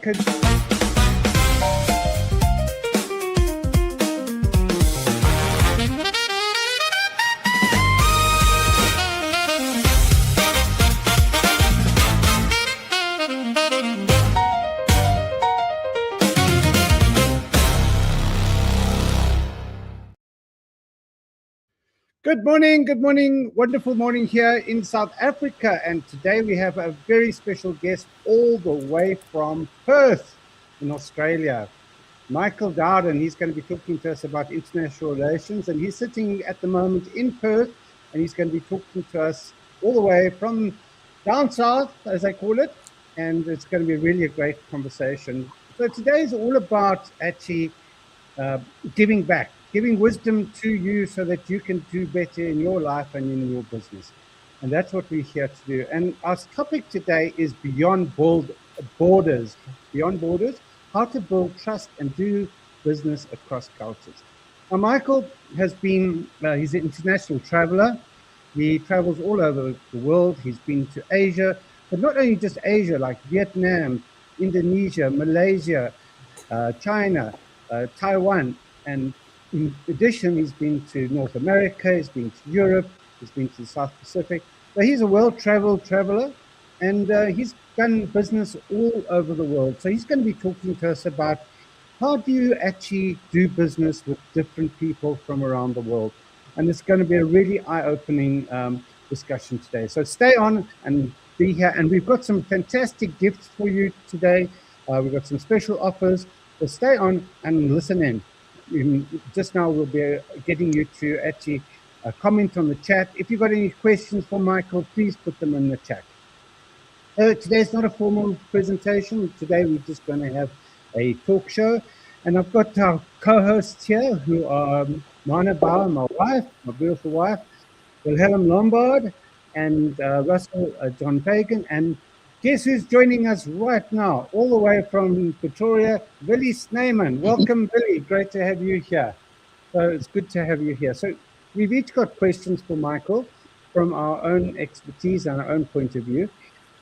could... Good morning, wonderful morning here in South Africa. And today we have a very special guest all the way from Perth in Australia. Michael Dowden, he's going to be talking to us about international relations, and he's sitting at the moment in Perth, and he's going to be talking to us all the way from down south, as I call it, and it's going to be really a great conversation. So today is all about actually giving back, giving wisdom to you so that you can do better in your life and in your business. And that's what we're here to do. And our topic today is beyond borders, how to build trust and do business across cultures. Now, Michael has been, he's an international traveler. He travels all over the world. He's been to Asia, but not only just Asia, like Vietnam, Indonesia, Malaysia, China, Taiwan, and in addition, he's been to North America, he's been to Europe, he's been to the South Pacific. So he's a well-traveled traveler, and he's done business all over the world. So he's going to be talking to us about how do you actually do business with different people from around the world. And it's going to be a really eye-opening discussion today. So stay on and be here. And we've got some fantastic gifts for you today. We've got some special offers. So stay on and listen in. Just now we'll be getting you to actually comment on the chat. If you've got any questions for Michael, please put them in the chat. Today's not a formal presentation. Today we're just going to have a talk show. And I've got our co-hosts here who are Mana Bauer, my wife, my beautiful wife, Wilhelm Lombard, and Russell John Fagan. And guess who's joining us right now, all the way from Pretoria, Willie Snyman. Welcome, Willie. Great to have you here. So it's good to have you here. So we've each got questions for Michael from our own expertise and our own point of view.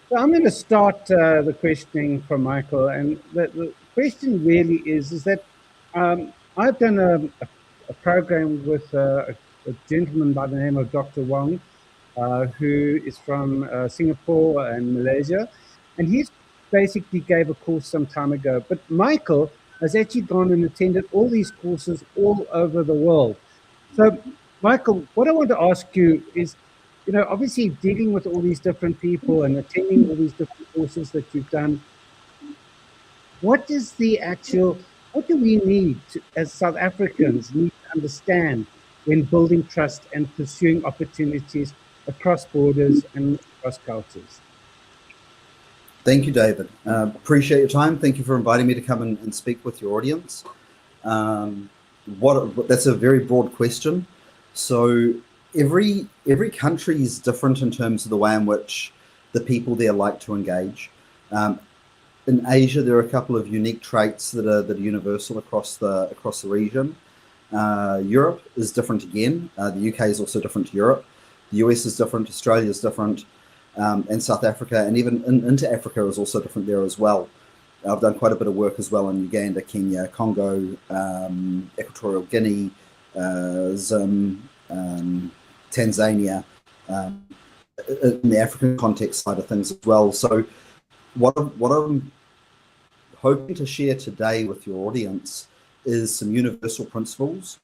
So I'm going to start the questioning from Michael. And the question really is that I've done a program with a gentleman by the name of Dr. Wong, who is from Singapore and Malaysia, and he's basically gave a course some time ago. But Michael has actually gone and attended all these courses all over the world. So, Michael, what I want to ask you is, you know, obviously dealing with all these different people and attending all these different courses that you've done, what do we need to, as South Africans, need to understand when building trust and pursuing opportunities across borders and across cultures? Thank you, David. Appreciate your time. Thank you for inviting me to come and speak with your audience. That's a very broad question. So every country is different in terms of the way in which the people there like to engage. In Asia, there are a couple of unique traits that are universal across the region. Europe is different again. The UK is also different to Europe. The US is different, Australia is different, and South Africa, and even into Africa is also different there as well. I've done quite a bit of work as well in Uganda, Kenya, Congo, Equatorial Guinea, Zim, Tanzania, in the African context side of things as well. So what I'm hoping to share today with your audience is some universal principles,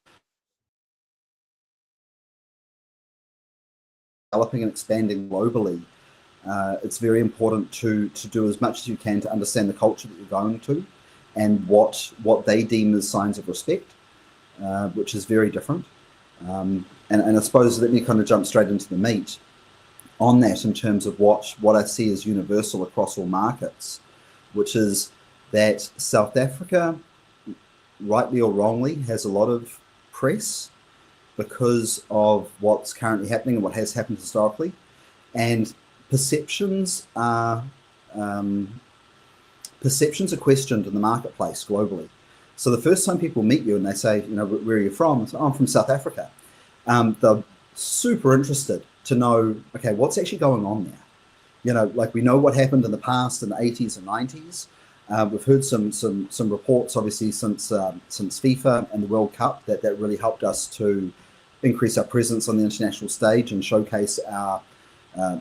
developing and expanding globally. It's very important to do as much as you can to understand the culture that you're going to and what they deem as signs of respect, which is very different. And I suppose let me kind of jump straight into the meat on that in terms of what I see as universal across all markets, which is that South Africa, rightly or wrongly, has a lot of press because of what's currently happening and what has happened historically, and perceptions are questioned in the marketplace globally. So the first time people meet you and they say, you know, where are you from? So, I'm from South Africa. They're super interested to know, okay, what's actually going on there? You know, like we know what happened in the past in the 80s and 90s, We've heard some reports, obviously, since FIFA and the World Cup that really helped us to increase our presence on the international stage and showcase our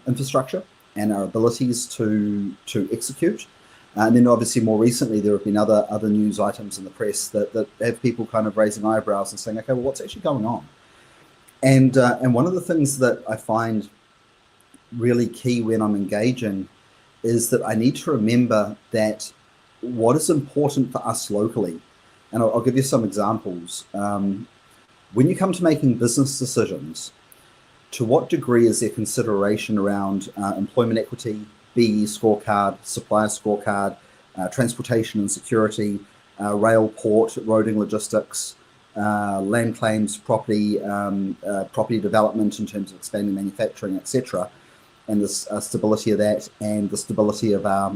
infrastructure and our abilities to execute. And then obviously more recently there have been other news items in the press that have people kind of raising eyebrows and saying, okay, well, what's actually going on? And one of the things that I find really key when I'm engaging is that I need to remember that what is important for us locally, and I'll give you some examples. When you come to making business decisions, to what degree is there consideration around employment equity, BE scorecard, supplier scorecard, transportation and security, rail, port, roading, logistics, land claims, property development in terms of expanding manufacturing, etc., and the stability of that, and the stability of our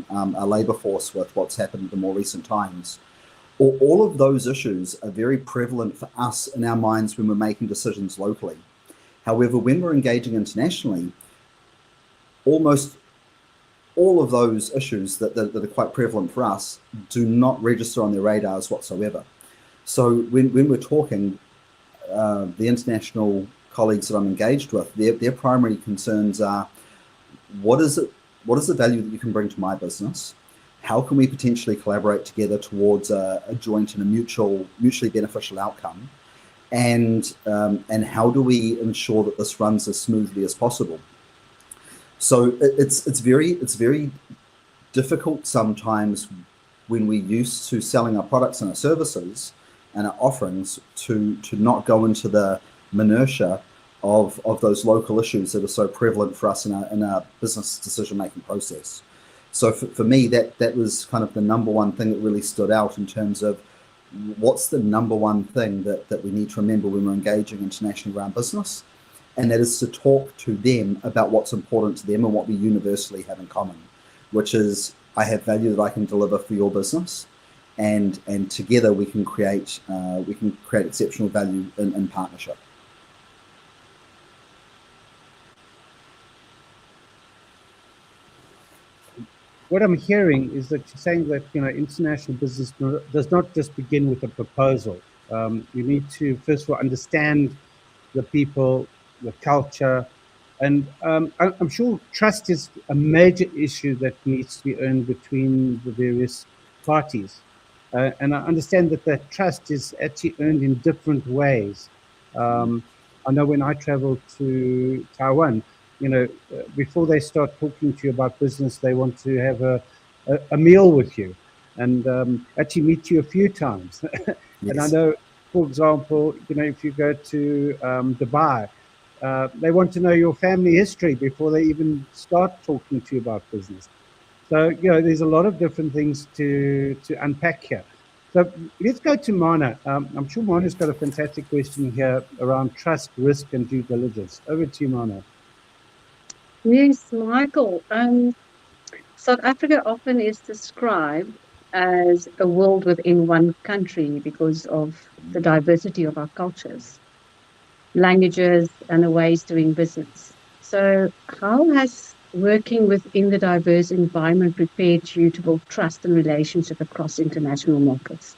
labour force with what's happened in the more recent times. All of those issues are very prevalent for us in our minds when we're making decisions locally. However, when we're engaging internationally, almost all of those issues that are quite prevalent for us do not register on their radars whatsoever. So when we're talking, the international colleagues that I'm engaged with, their primary concerns are, what is the value that you can bring to my business? How can we potentially collaborate together towards a joint and a mutually beneficial outcome? And how do we ensure that this runs as smoothly as possible? So it's very difficult sometimes when we're used to selling our products and our services and our offerings to not go into the minutiae of those local issues that are so prevalent for us in our business decision-making process. So for me, that was kind of the number one thing that really stood out in terms of what's the number one thing that we need to remember when we're engaging internationally around business, and that is to talk to them about what's important to them and what we universally have in common, which is, I have value that I can deliver for your business, and together we can create exceptional value in partnership. What I'm hearing is that you're saying that international business does not just begin with a proposal. You need to first of all understand the people, the culture, and I'm sure trust is a major issue that needs to be earned between the various parties. And I understand that trust is actually earned in different ways. I know when I traveled to Taiwan, before they start talking to you about business, they want to have a meal with you and actually meet you a few times. Yes. And I know, for example, if you go to Dubai, they want to know your family history before they even start talking to you about business. So, there's a lot of different things to unpack here. So let's go to Mana. I'm sure Mana's got a fantastic question here around trust, risk, and due diligence. Over to you, Mana. Yes, Michael. South Africa often is described as a world within one country because of the diversity of our cultures, languages, and the ways doing business. So how has working within the diverse environment prepared you to build trust and relationship across international markets?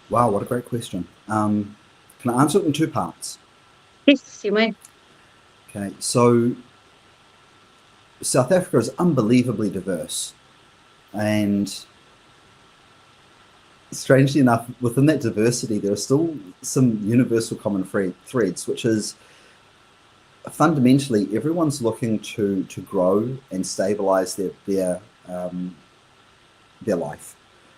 Wow, what a great question. Can I answer it in two parts? Yes, you may. Okay, so South Africa is unbelievably diverse, and strangely enough, within that diversity, there are still some universal common threads, which is fundamentally everyone's looking to grow and stabilize their life,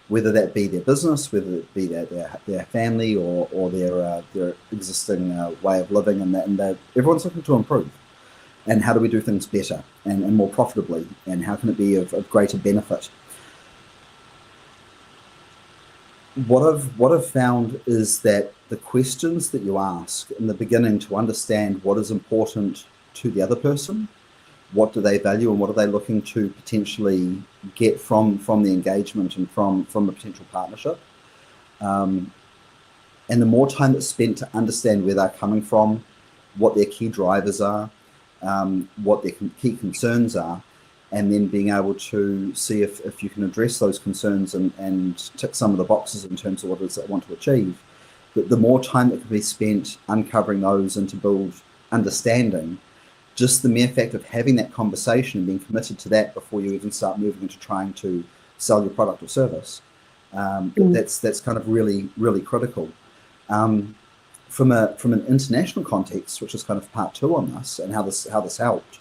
whether that be their business, whether it be their family or their existing way of living, and everyone's looking to improve. And how do we do things better and more profitably, and how can it be of greater benefit? What I've found is that the questions that you ask in the beginning to understand what is important to the other person, what do they value, and what are they looking to potentially get from the engagement and from a potential partnership, and the more time that's spent to understand where they're coming from, what their key drivers are, what their key concerns are, and then being able to see if you can address those concerns and tick some of the boxes in terms of what it is they want to achieve. But the more time that can be spent uncovering those and to build understanding, just the mere fact of having that conversation and being committed to that before you even start moving into trying to sell your product or service, that's kind of really, really critical. From an international context, which is kind of part 2 on this, and how this helped,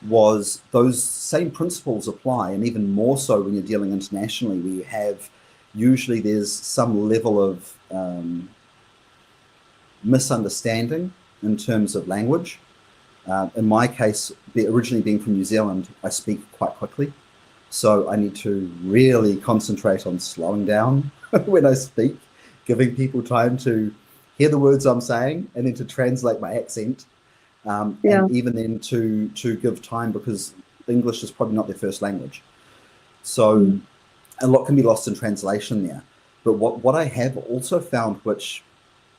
was those same principles apply, and even more so when you're dealing internationally, where you have usually there's some level of misunderstanding in terms of language. In my case, originally being from New Zealand, I speak quite quickly, so I need to really concentrate on slowing down when I speak, giving people time to hear the words I'm saying, and then to translate my accent, and even then to give time, because English is probably not their first language. So a lot can be lost in translation there. But what I have also found, which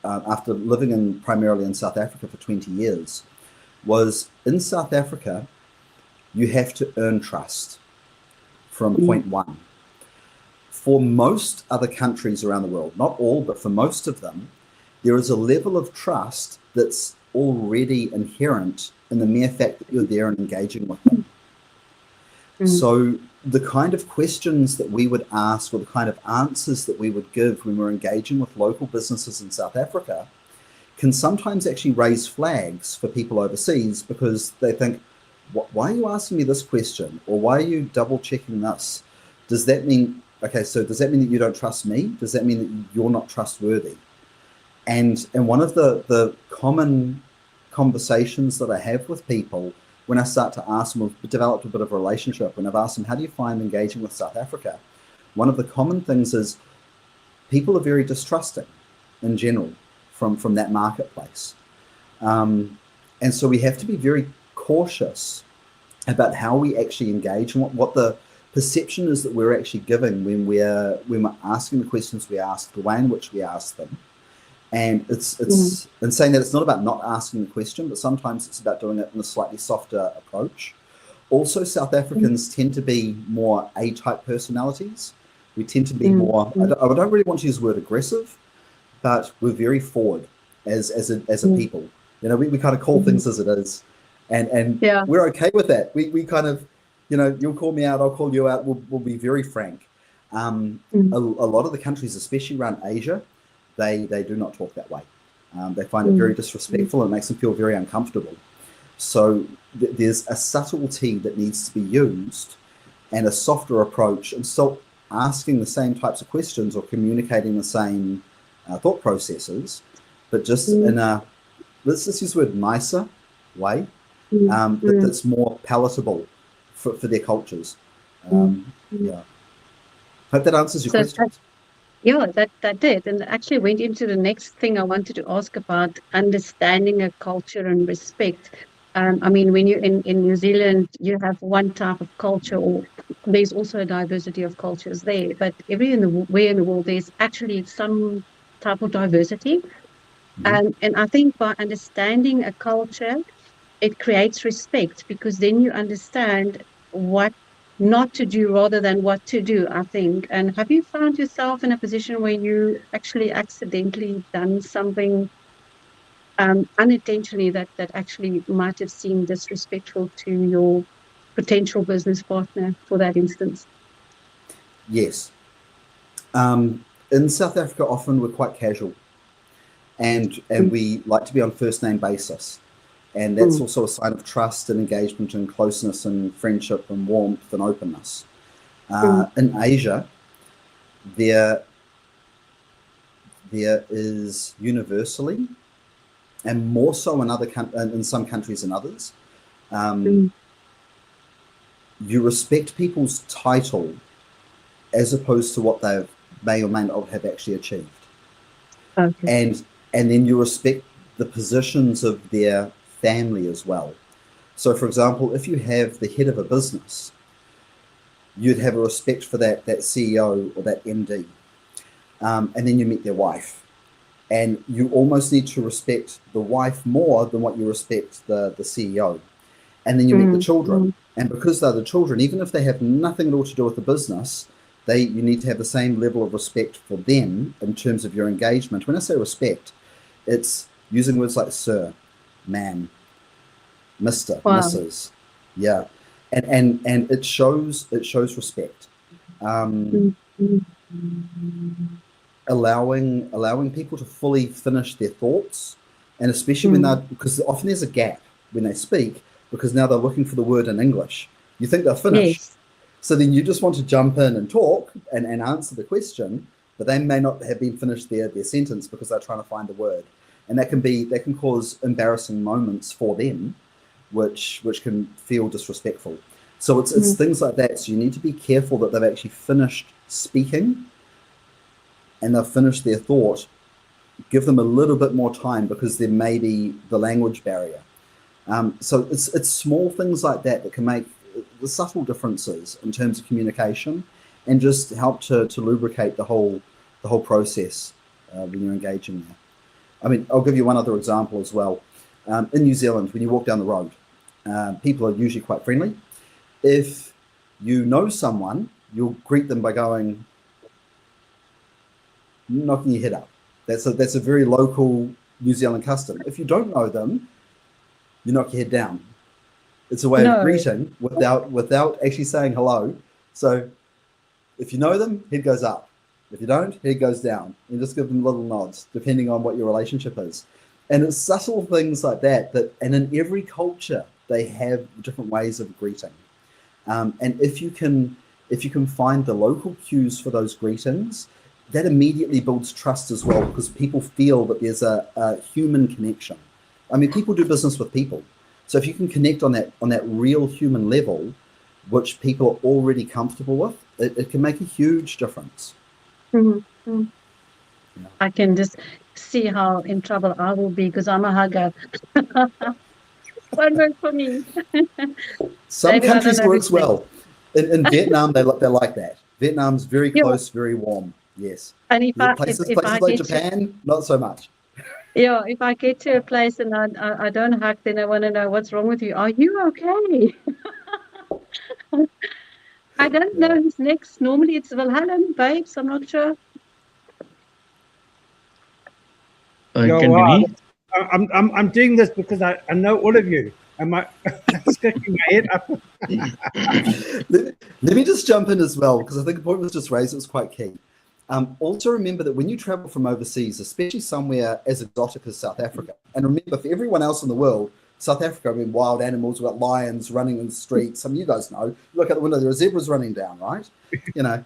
after living primarily in South Africa for 20 years, was in South Africa, you have to earn trust from point 1. For most other countries around the world, not all, but for most of them, there is a level of trust that's already inherent in the mere fact that you're there and engaging with them. So the kind of questions that we would ask, or the kind of answers that we would give when we're engaging with local businesses in South Africa, can sometimes actually raise flags for people overseas, because they think, why are you asking me this question? Or why are you double checking this? Does that mean, okay, so does that mean that you don't trust me? Does that mean that you're not trustworthy? And one of the common conversations that I have with people when I start to ask them, we've developed a bit of a relationship, and I've asked them, how do you find engaging with South Africa? One of the common things is people are very distrusting in general from that marketplace. And so we have to be very cautious about how we actually engage, and what the perception is that we're actually giving when we're asking the questions we ask, the way in which we ask them. And it's and saying that it's not about not asking the question, but sometimes it's about doing it in a slightly softer approach. Also, South Africans tend to be more A-type personalities. We tend to be more, I don't really want to use the word aggressive, but we're very forward as a people. You know, we kind of call things as it is. And we're okay with that. We kind of, you know, you'll call me out, I'll call you out. We'll be very frank. A lot of the countries, especially around Asia, they do not talk that way. They find it very disrespectful, and it makes them feel very uncomfortable. So there's a subtlety that needs to be used, and a softer approach, and still asking the same types of questions or communicating the same thought processes, but just in a, let's just use the word, nicer way, that's more palatable for their cultures. Hope that answers your questions. Yeah, that did. And actually went into the next thing I wanted to ask about, understanding a culture and respect. I mean, when you're in New Zealand, you have one type of culture, or there's also a diversity of cultures there. But where in the world, there's actually some type of diversity. And I think by understanding a culture, it creates respect, because then you understand what not to do rather than what to do, I think. And have you found yourself in a position where you actually accidentally done something unintentionally that actually might have seemed disrespectful to your potential business partner for that instance? Yes. In South Africa, often we're quite casual, and we like to be on first name basis. And that's also a sign of trust and engagement and closeness and friendship and warmth and openness. In Asia, there is universally, and more so in some countries than others, you respect people's title as opposed to what they may or may not have actually achieved. And then you respect the positions of their family as well. So, for example, if you have the head of a business, you'd have a respect for that CEO or that MD. And then you meet their wife, and you almost need to respect the wife more than what you respect the CEO. and then you meet the children. And because they're the children, even if they have nothing at all to do with the business, you need to have the same level of respect for them in terms of your engagement. When I say respect, it's using words like sir, ma'am, Mr., Mrs. Yeah. And it shows respect. Allowing people to fully finish their thoughts, and especially when because often there's a gap when they speak, because now they're looking for the word in English. You think they're finished. Yes. So then you just want to jump in and talk and answer the question, but they may not have been finished their sentence because they're trying to find a word. And that can cause embarrassing moments for them, which can feel disrespectful. So it's things like that. So you need to be careful that they've actually finished speaking and they've finished their thought. Give them a little bit more time because there may be the language barrier. So it's small things like that that can make the subtle differences in terms of communication and just help to lubricate the whole process when you're engaging there. I mean, I'll give you one other example as well. In New Zealand, when you walk down the road, people are usually quite friendly. If you know someone, you'll greet them by knocking your head up. That's a very local New Zealand custom. If you don't know them, you knock your head down. It's a way of greeting without actually saying hello. So if you know them, head goes up. If you don't, head goes down. You just give them little nods, depending on what your relationship is. And it's subtle things like that, and in every culture, they have different ways of greeting. And if you can find the local cues for those greetings, that immediately builds trust as well, because people feel that there's a human connection. I mean, people do business with people. So if you can connect on that real human level, which people are already comfortable with, it can make a huge difference. Yeah. I can just see how in trouble I will be because I'm a hugger. One word for me. Some countries works well. In Vietnam, they're like that. Vietnam's very close, very warm. Yes. And if places like Japan, not so much. Yeah, if I get to a place and I don't hug, then I want to know what's wrong with you. Are you okay? I don't know who's next. Normally it's Wilhelm, babes. I'm not sure. I'm doing this because I know all of you. Am I sticking my head up? Let me just jump in as well, because I think the point was just raised. It was quite key. Also remember that when you travel from overseas, especially somewhere as exotic as South Africa, and remember for everyone else in the world, South Africa, I mean, wild animals, we've got lions running in the streets. You guys know, look out the window, there are zebras running down, right? You know,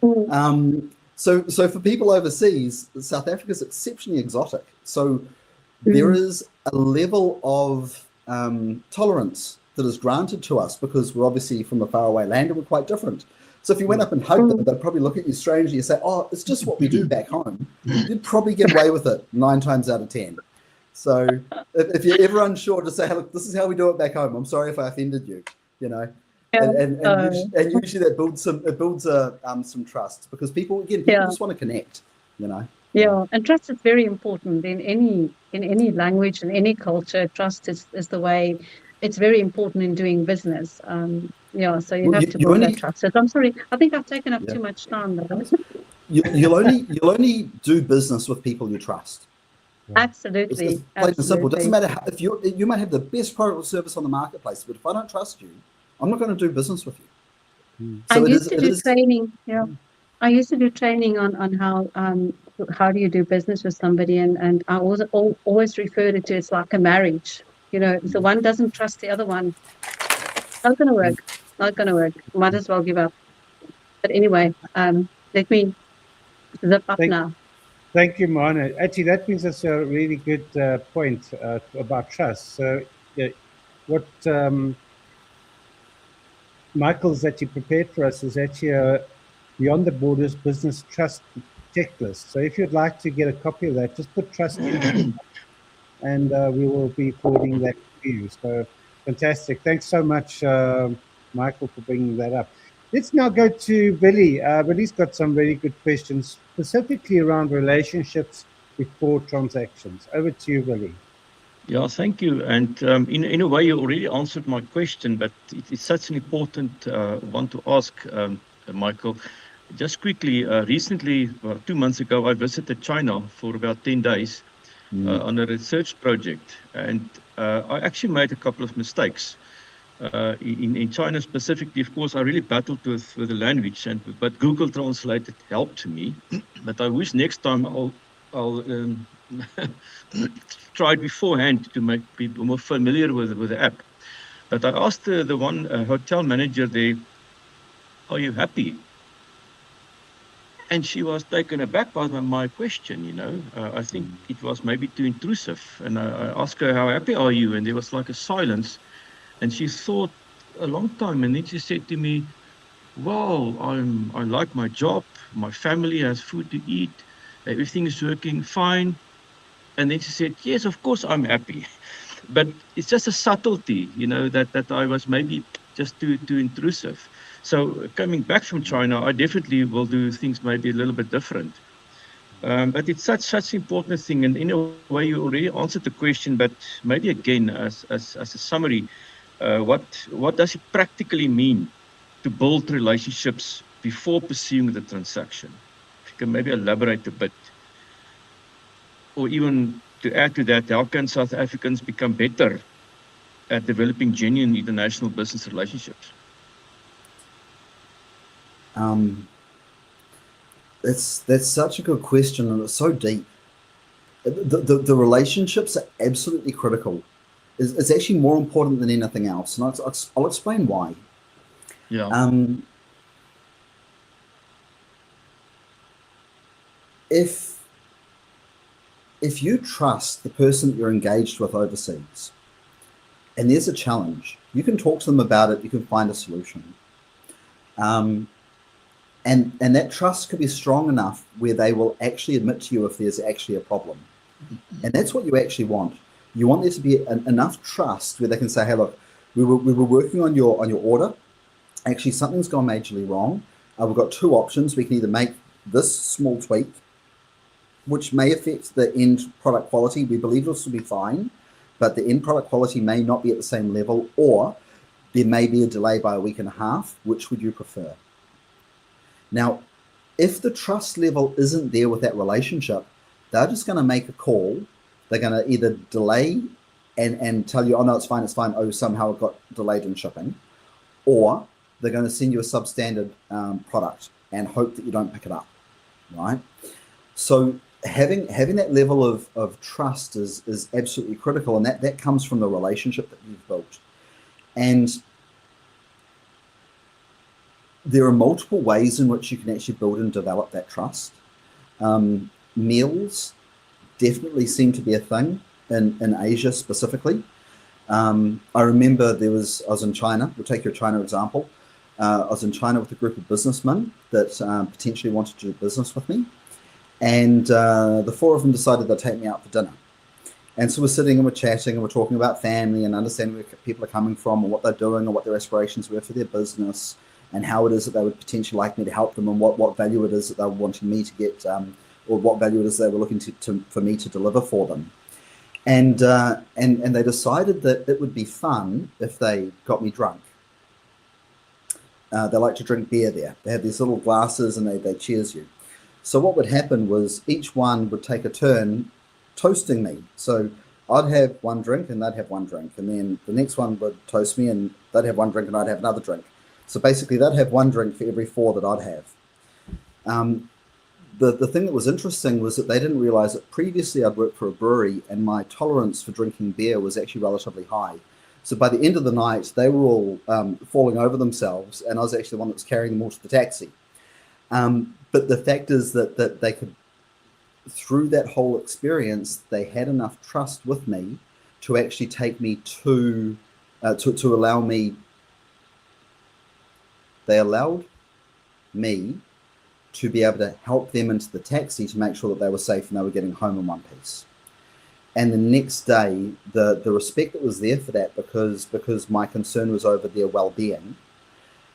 so for people overseas, South Africa is exceptionally exotic. So there is a level of tolerance that is granted to us because we're obviously from a faraway land and we're quite different. So if you went up and hugged them, they'd probably look at you strangely and say, oh, it's just what we do back home. You'd probably get away with it 9 times out of 10. So if you're ever unsure, just say, hey, look, this is how we do it back home. I'm sorry if I offended you, you know. And usually that builds some trust, because people just want to connect, you know. Yeah, and trust is very important in any language, in any culture. Trust is the way. It's very important in doing business. So you have to build that trust. So I'm sorry, I think I've taken up too much time. You'll only do business with people you trust. Absolutely. It's plain and simple. It doesn't matter how, if you might have the best product or service on the marketplace, but if I don't trust you, I'm not going to do business with you. So I used to do training. Yeah, I used to do training on how do you do business with somebody, and I always referred it to it's like a marriage. You know, if the one doesn't trust the other one, not going to work. Not going to work. Might as well give up. But anyway, let me zip up now. Thank you, Moana. Actually, that brings us a really good point about trust. So what Michael's actually prepared for us is actually a Beyond the Borders Business Trust Checklist. So if you'd like to get a copy of that, just put trust in and we will be forwarding that to you. So fantastic. Thanks so much, Michael, for bringing that up. Let's now go to Billy. Billy's got some really good questions, specifically around relationships before transactions. Over to you, Billy. Yeah, thank you. And in a way, you already answered my question, but it is such an important one to ask, Michael. Just quickly, recently, 2 months ago, I visited China for about 10 days on a research project. And I actually made a couple of mistakes. In China specifically, of course, I really battled with the language, but Google Translate helped me. But I wish next time I'll try it beforehand to make people more familiar with the app. But I asked the one hotel manager there, "Are you happy?" And she was taken aback by my question. I think it was maybe too intrusive. And I asked her, "How happy are you?" And there was like a silence. And she thought a long time. And then she said to me, "Wow, I like my job. My family has food to eat. Everything is working fine." And then she said, "Yes, of course I'm happy." But it's just a subtlety, that I was maybe just too intrusive. So coming back from China, I definitely will do things maybe a little bit different. But it's such important thing, and in a way you already answered the question. But maybe again, as a summary, what does it practically mean to build relationships before pursuing the transaction? If you can maybe elaborate a bit, or even to add to that, how can South Africans become better at developing genuine international business relationships? That's such a good question, and it's so deep. The relationships are absolutely critical. It's actually more important than anything else, and I'll explain why. Yeah. If you trust the person that you're engaged with overseas, and there's a challenge, you can talk to them about it. You can find a solution. And that trust could be strong enough where they will actually admit to you if there's actually a problem. And that's what you actually want. You want there to be enough trust where they can say, "Hey, look, we were working on your order. Actually, something's gone majorly wrong. We've got two options. We can either make this small tweak, which may affect the end product quality. We believe this will be fine, but the end product quality may not be at the same level, or there may be a delay by a week and a half. Which would you prefer?" Now, if the trust level isn't there with that relationship, they're just going to make a call. They're going to either delay and tell you, "Oh, no, it's fine. Oh, somehow it got delayed in shipping." Or they're going to send you a substandard product and hope that you don't pick it up, right? So having that level of trust is absolutely critical, and that comes from the relationship that you've built. And there are multiple ways in which you can actually build and develop that trust. Meals definitely seem to be a thing in Asia specifically. I remember I was in China. We'll take your China example. I was in China with a group of businessmen that potentially wanted to do business with me. And the four of them decided they'd take me out for dinner. And so we're sitting and we're chatting and we're talking about family and understanding where people are coming from and what they're doing and what their aspirations were for their business and how it is that they would potentially like me to help them and what value it is that they were wanting me to get, or what value it is they were looking for me to deliver for them. And they decided that it would be fun if they got me drunk. They like to drink beer there. They have these little glasses and they cheers you. So what would happen was each one would take a turn toasting me. So I'd have one drink and they'd have one drink. And then the next one would toast me and they'd have one drink and I'd have another drink. So basically they'd have one drink for every four that I'd have. The thing that was interesting was that they didn't realize that previously I'd worked for a brewery and my tolerance for drinking beer was actually relatively high. So by the end of the night, they were all falling over themselves and I was actually the one that was carrying them all to the taxi. But the fact is that they could, through that whole experience, they had enough trust with me to actually take me to allow me. They allowed me to be able to help them into the taxi to make sure that they were safe and they were getting home in one piece. And the next day, the respect that was there for that, because my concern was over their well-being,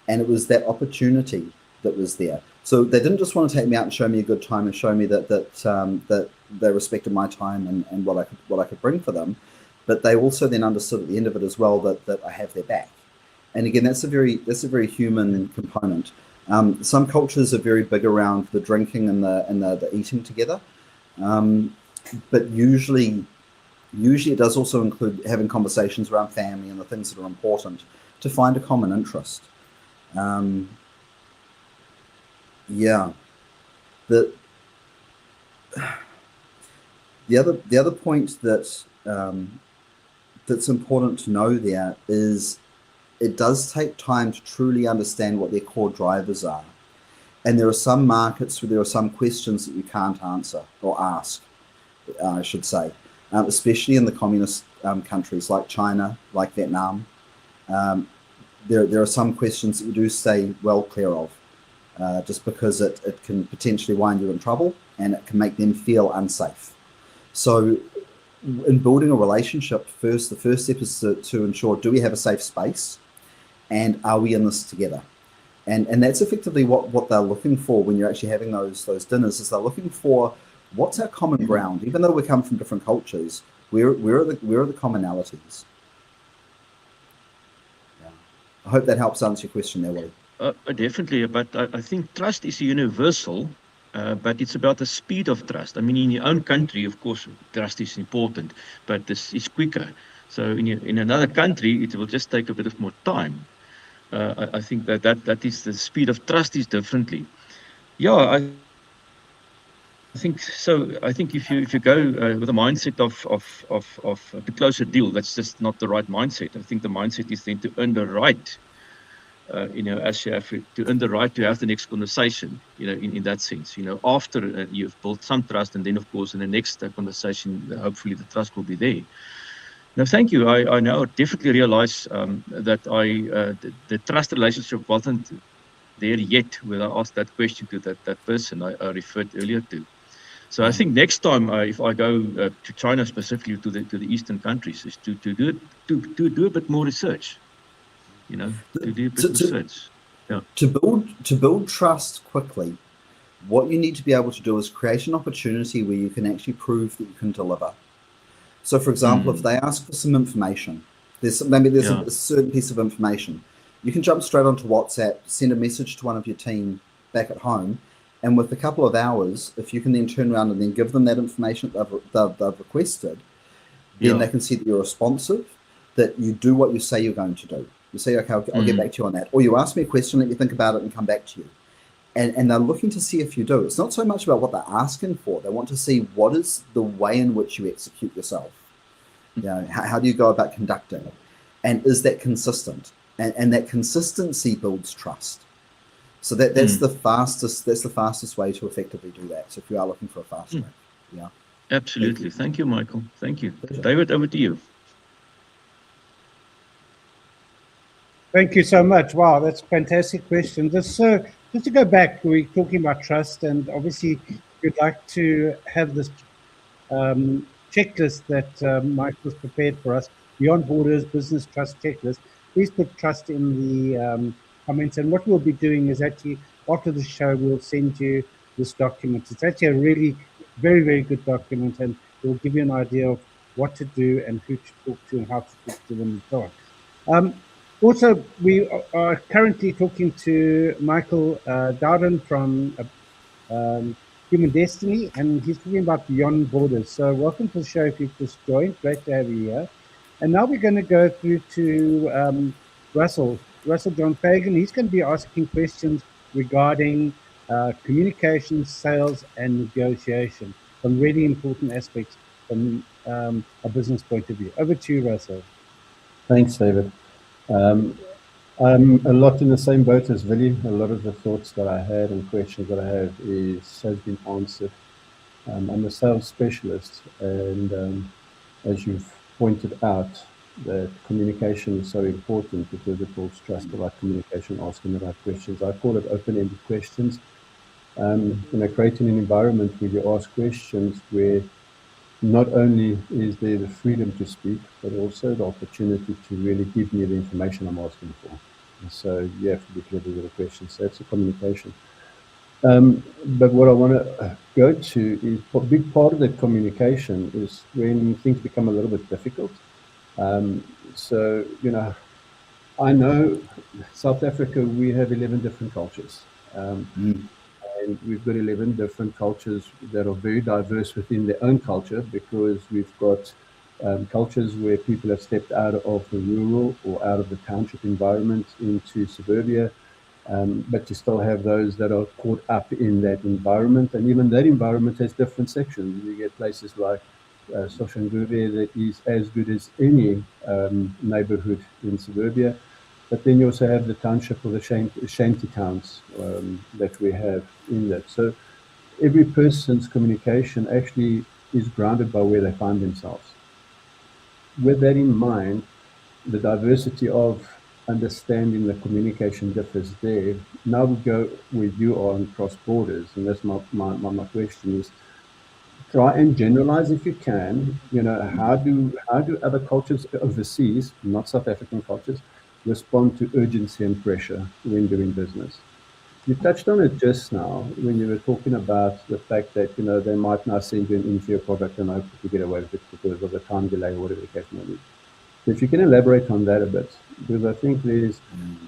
and it was that opportunity that was there. So they didn't just want to take me out and show me a good time and show me that they respected my time and what I could bring for them, but they also then understood at the end of it as well that I have their back. And again, that's a very human component. Some cultures are very big around the drinking and the eating together, but usually it does also include having conversations around family and the things that are important to find a common interest. Yeah, the other point that that's important to know there is it does take time to truly understand what their core drivers are. And there are some markets where there are some questions that you can't answer or ask, I should say, especially in the communist countries like China, like Vietnam. There are some questions that you do stay well clear of, just because it can potentially wind you in trouble and it can make them feel unsafe. So in building a relationship, the first step is to ensure, do we have a safe space? And are we in this together? And that's effectively what they're looking for when you're actually having those dinners, is they're looking for what's our common ground. Even though we come from different cultures, where are the commonalities? Yeah. I hope that helps answer your question there, Wally. Definitely, but I think trust is universal, but it's about the speed of trust. I mean, in your own country, of course, trust is important, but this is quicker. So in another country, it will just take a bit of more time. I think that is the speed of trust is differently. Yeah, I think so. I think if you go with a mindset of to close a deal, that's just not the right mindset. I think the mindset is then to earn the right, as you have to earn the right to have the next conversation, in that sense, after you've built some trust, and then of course in the next conversation, hopefully the trust will be there. No, thank you. I now definitely realize that the trust relationship wasn't there yet when I asked that question to that person I referred earlier to. So I think next time if I go to China, specifically to the eastern countries, is to do a bit more research. To do a bit of research. Yeah. To build trust quickly, what you need to be able to do is create an opportunity where you can actually prove that you can deliver. So, for example, if they ask for some information, there's a certain piece of information, you can jump straight onto WhatsApp, send a message to one of your team back at home, and with a couple of hours, if you can then turn around and then give them that information that they've requested, then they can see that you're responsive, that you do what you say you're going to do. You say, okay, I'll get back to you on that. Or you ask me a question, let me think about it and come back to you. And they're looking to see if you do. It's not so much about what they're asking for. They want to see what is the way in which you execute yourself. How do you go about conducting it? And is that consistent? And that consistency builds trust. So that's the fastest way to effectively do that. So if you are looking for a fast track. Yeah. Absolutely. Thank you, Michael. Thank you. Pleasure. David, over to you. Thank you so much. Wow, that's a fantastic question. Just to go back, we're talking about trust, and obviously we'd like to have this checklist that Michael's prepared for us, Beyond Borders Business Trust Checklist. Please put trust in the comments, and what we'll be doing is actually, after the show, we'll send you this document. It's actually a really very, very good document, and it will give you an idea of what to do and who to talk to and how to talk to them and so on. Also, we are currently talking to Michael Dowden from Human Destiny, and he's talking about Beyond Borders. So welcome to the show if you've just joined. Great to have you here. And now we're going to go through to Russell John Fagan. He's going to be asking questions regarding communication, sales, and negotiation, some really important aspects from a business point of view. Over to you, Russell. Thanks, David. I'm a lot in the same boat as Willie. A lot of the thoughts that I had and questions that I have has been answered. I'm a sales specialist, and as you've pointed out, that communication is so important because it builds trust about communication, asking the right questions. I call it open-ended questions. Creating an environment where you ask questions where not only is there the freedom to speak, but also the opportunity to really give me the information I'm asking for. And so you have to be clear with the questions. So it's a communication. But what I want to go to is a big part of that communication is when things become a little bit difficult. So, I know South Africa, we have 11 different cultures. And we've got 11 different cultures that are very diverse within their own culture, because we've got cultures where people have stepped out of the rural or out of the township environment into suburbia. But you still have those that are caught up in that environment, and even that environment has different sections. You get places like Soshanguve that is as good as any neighborhood in suburbia, but then you also have the township or the shanty towns that we have in that. So every person's communication actually is grounded by where they find themselves. With that in mind, the diversity of understanding the communication differs there. Now we go where you are on cross borders, and that's my question is, try and generalize if you can. How do other cultures overseas, not South African cultures, respond to urgency and pressure when doing business? You touched on it just now when you were talking about the fact that they might now send you an inferior product and hope to get away with it because of the time delay or whatever the case may be. So if you can elaborate on that a bit, because I think the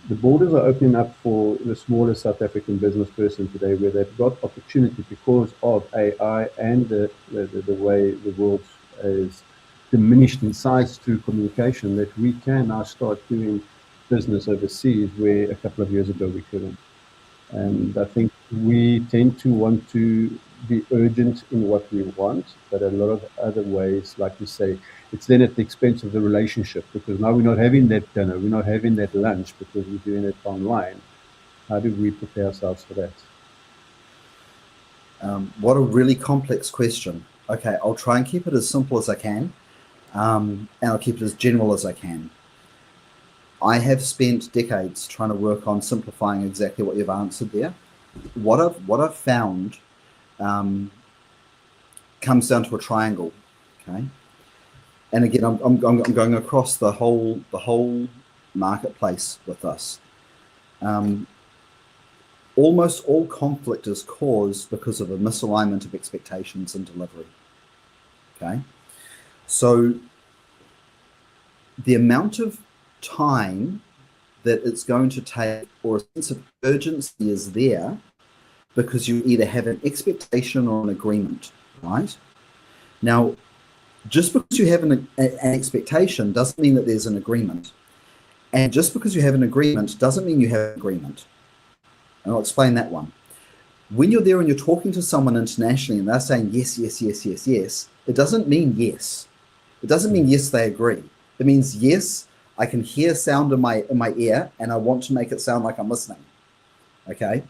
borders are opening up for the smaller South African business person today, where they've got opportunity because of AI and the way the world is diminished in size through communication, that we can now start doing business overseas where a couple of years ago we couldn't. And I think we tend to want to be urgent in what we want, but a lot of other ways, like you say, it's then at the expense of the relationship, because now we're not having that dinner, we're not having that lunch because we're doing it online. How do we prepare ourselves for that? What a really complex question. Okay, I'll try and keep it as simple as I can, and I'll keep it as general as I can. I have spent decades trying to work on simplifying exactly what you've answered there. What I've found comes down to a triangle, okay? And again, I'm going across the whole marketplace with this. Almost all conflict is caused because of a misalignment of expectations and delivery. Okay, so the amount of time that it's going to take, or a sense of urgency, is there because you either have an expectation or an agreement, right? Now, just because you have an expectation doesn't mean that there's an agreement. And just because you have an agreement doesn't mean you have an agreement. And I'll explain that one. When you're there and you're talking to someone internationally and they're saying yes, yes, yes, yes, yes, it doesn't mean yes. It doesn't mean yes, they agree. It means yes, I can hear sound in my ear and I want to make it sound like I'm listening. Okay?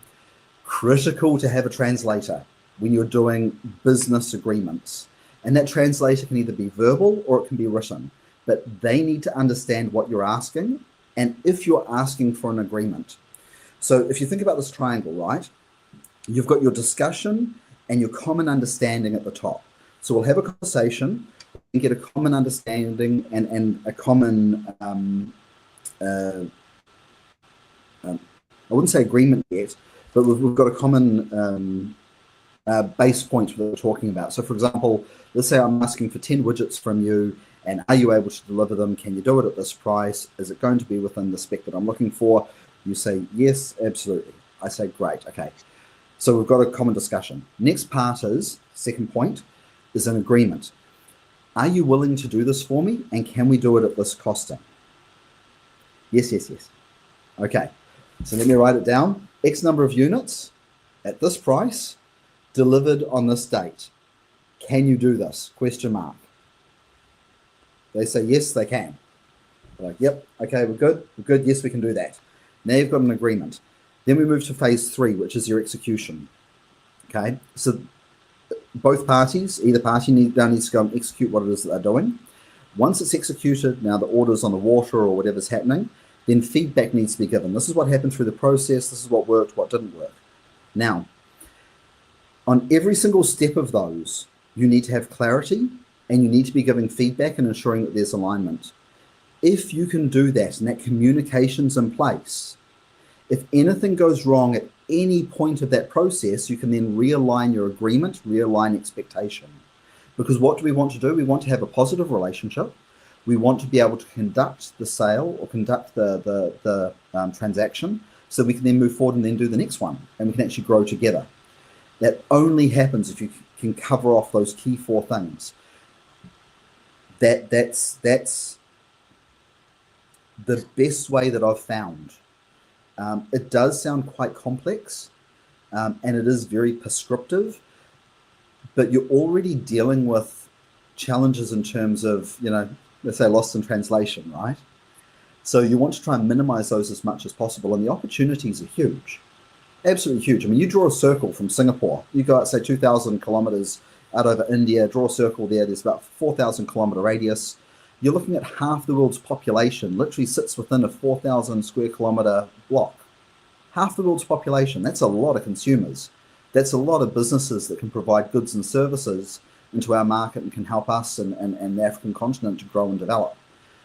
Critical to have a translator when you're doing business agreements. And that translator can either be verbal or it can be written. But they need to understand what you're asking and if you're asking for an agreement. So if you think about this triangle, right, you've got your discussion and your common understanding at the top. So we'll have a conversation and get a common understanding and a common, I wouldn't say agreement yet, but we've got a common base point that we're talking about. So for example, let's say I'm asking for 10 widgets from you, and are you able to deliver them? Can you do it at this price? Is it going to be within the spec that I'm looking for? You say, yes, absolutely. I say, great, okay. So we've got a common discussion. Next part is, second point, is an agreement. Are you willing to do this for me? And can we do it at this costing? Yes, yes, yes. Okay, so let me write it down. X number of units at this price, delivered on this date. Can you do this? Question mark. They say, yes, they can. They're like, yep, okay, we're good. We're good. Yes, we can do that. Now you've got an agreement. Then we move to phase 3, which is your execution. Okay, so both parties, either party now needs to go and execute what it is that they're doing. Once it's executed, now the order's on the water or whatever's happening, then feedback needs to be given. This is what happened through the process. This is what worked, what didn't work. Now, on every single step of those, you need to have clarity and you need to be giving feedback and ensuring that there's alignment. If you can do that and that communication's in place, if anything goes wrong at any point of that process, you can then realign your agreement, realign expectation. Because what do we want to do? We want to have a positive relationship. We want to be able to conduct the sale or conduct the transaction so we can then move forward and then do the next one, and we can actually grow together. That only happens if you can cover off those key 4 things. That's the best way that I've found. It does sound quite complex, and it is very prescriptive, but you're already dealing with challenges in terms of, let's say lost in translation, right? So you want to try and minimize those as much as possible, and the opportunities are huge, absolutely huge. I mean, you draw a circle from Singapore, you go out, say 2,000 kilometers out over India, draw a circle there, there's about 4,000 kilometer radius. You're looking at half the world's population literally sits within a 4,000 square kilometer block. Half the world's population, that's a lot of consumers. That's a lot of businesses that can provide goods and services into our market and can help us and the African continent to grow and develop.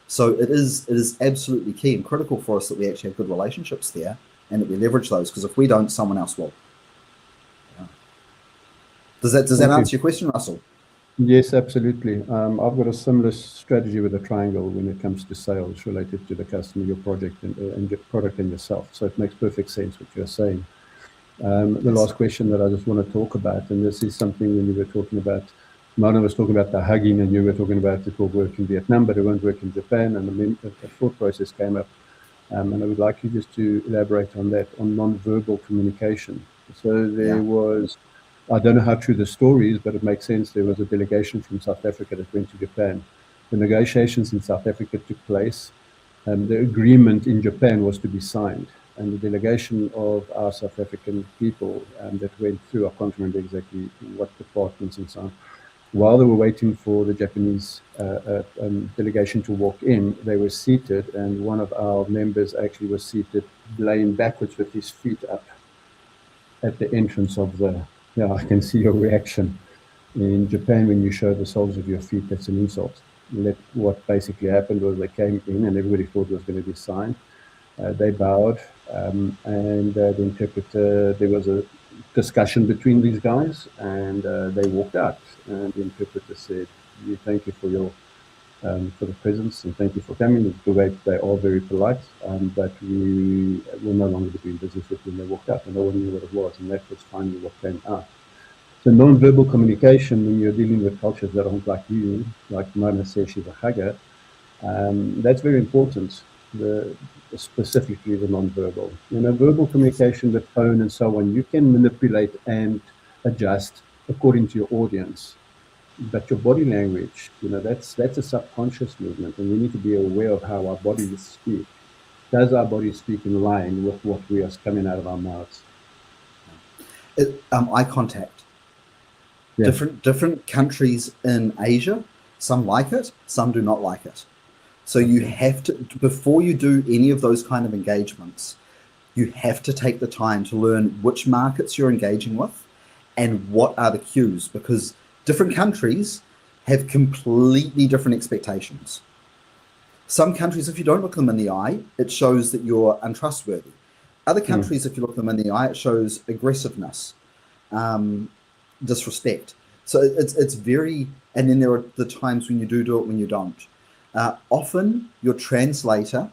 So it is absolutely key and critical for us that we actually have good relationships there and that we leverage those, because if we don't, someone else will. Yeah. Does that answer your question, Russell? Yes, absolutely. I've got a similar strategy with the triangle when it comes to sales related to the customer, your project, and your product and yourself. So it makes perfect sense what you're saying. The last question that I just want to talk about, and this is something when you were talking about, Mona was talking about the hugging, and you were talking about it will work in Vietnam, but it won't work in Japan, and the thought process came up. And I would like you just to elaborate on that, on non-verbal communication. So there was, I don't know how true the story is, but it makes sense. There was a delegation from South Africa that went to Japan. The negotiations in South Africa took place. The agreement in Japan was to be signed. And the delegation of our South African people that went through, I can't remember exactly what departments and so on, while they were waiting for the Japanese delegation to walk in, they were seated, and one of our members actually was seated, laying backwards with his feet up at the entrance of the, I can see your reaction. In Japan, when you show the soles of your feet, that's an insult. What basically happened was they came in and everybody thought it was going to be signed. They bowed, and the interpreter, there was a discussion between these guys, and they walked out. And the interpreter said, "We thank you for your for the presence, and thank you for coming." They are very polite, but we will no longer be doing business with them. They walked out, and no one knew what it was, and that was finally what came out. So non-verbal communication, when you're dealing with cultures that aren't like you, like Mona says, she's a hugger, that's very important. Specifically the non-verbal. Verbal communication with phone and so on, you can manipulate and adjust according to your audience. But your body language, that's a subconscious movement, and we need to be aware of how our bodies speak. Does our body speak in line with what we are coming out of our mouths? Eye contact. Yeah. Different countries in Asia, some like it, some do not like it. So you have to, before you do any of those kind of engagements, you have to take the time to learn which markets you're engaging with and what are the cues, because different countries have completely different expectations. Some countries, if you don't look them in the eye, it shows that you're untrustworthy. Other countries, if you look them in the eye, it shows aggressiveness, disrespect. So it's very, and then there are the times when you do it, when you don't. Often your translator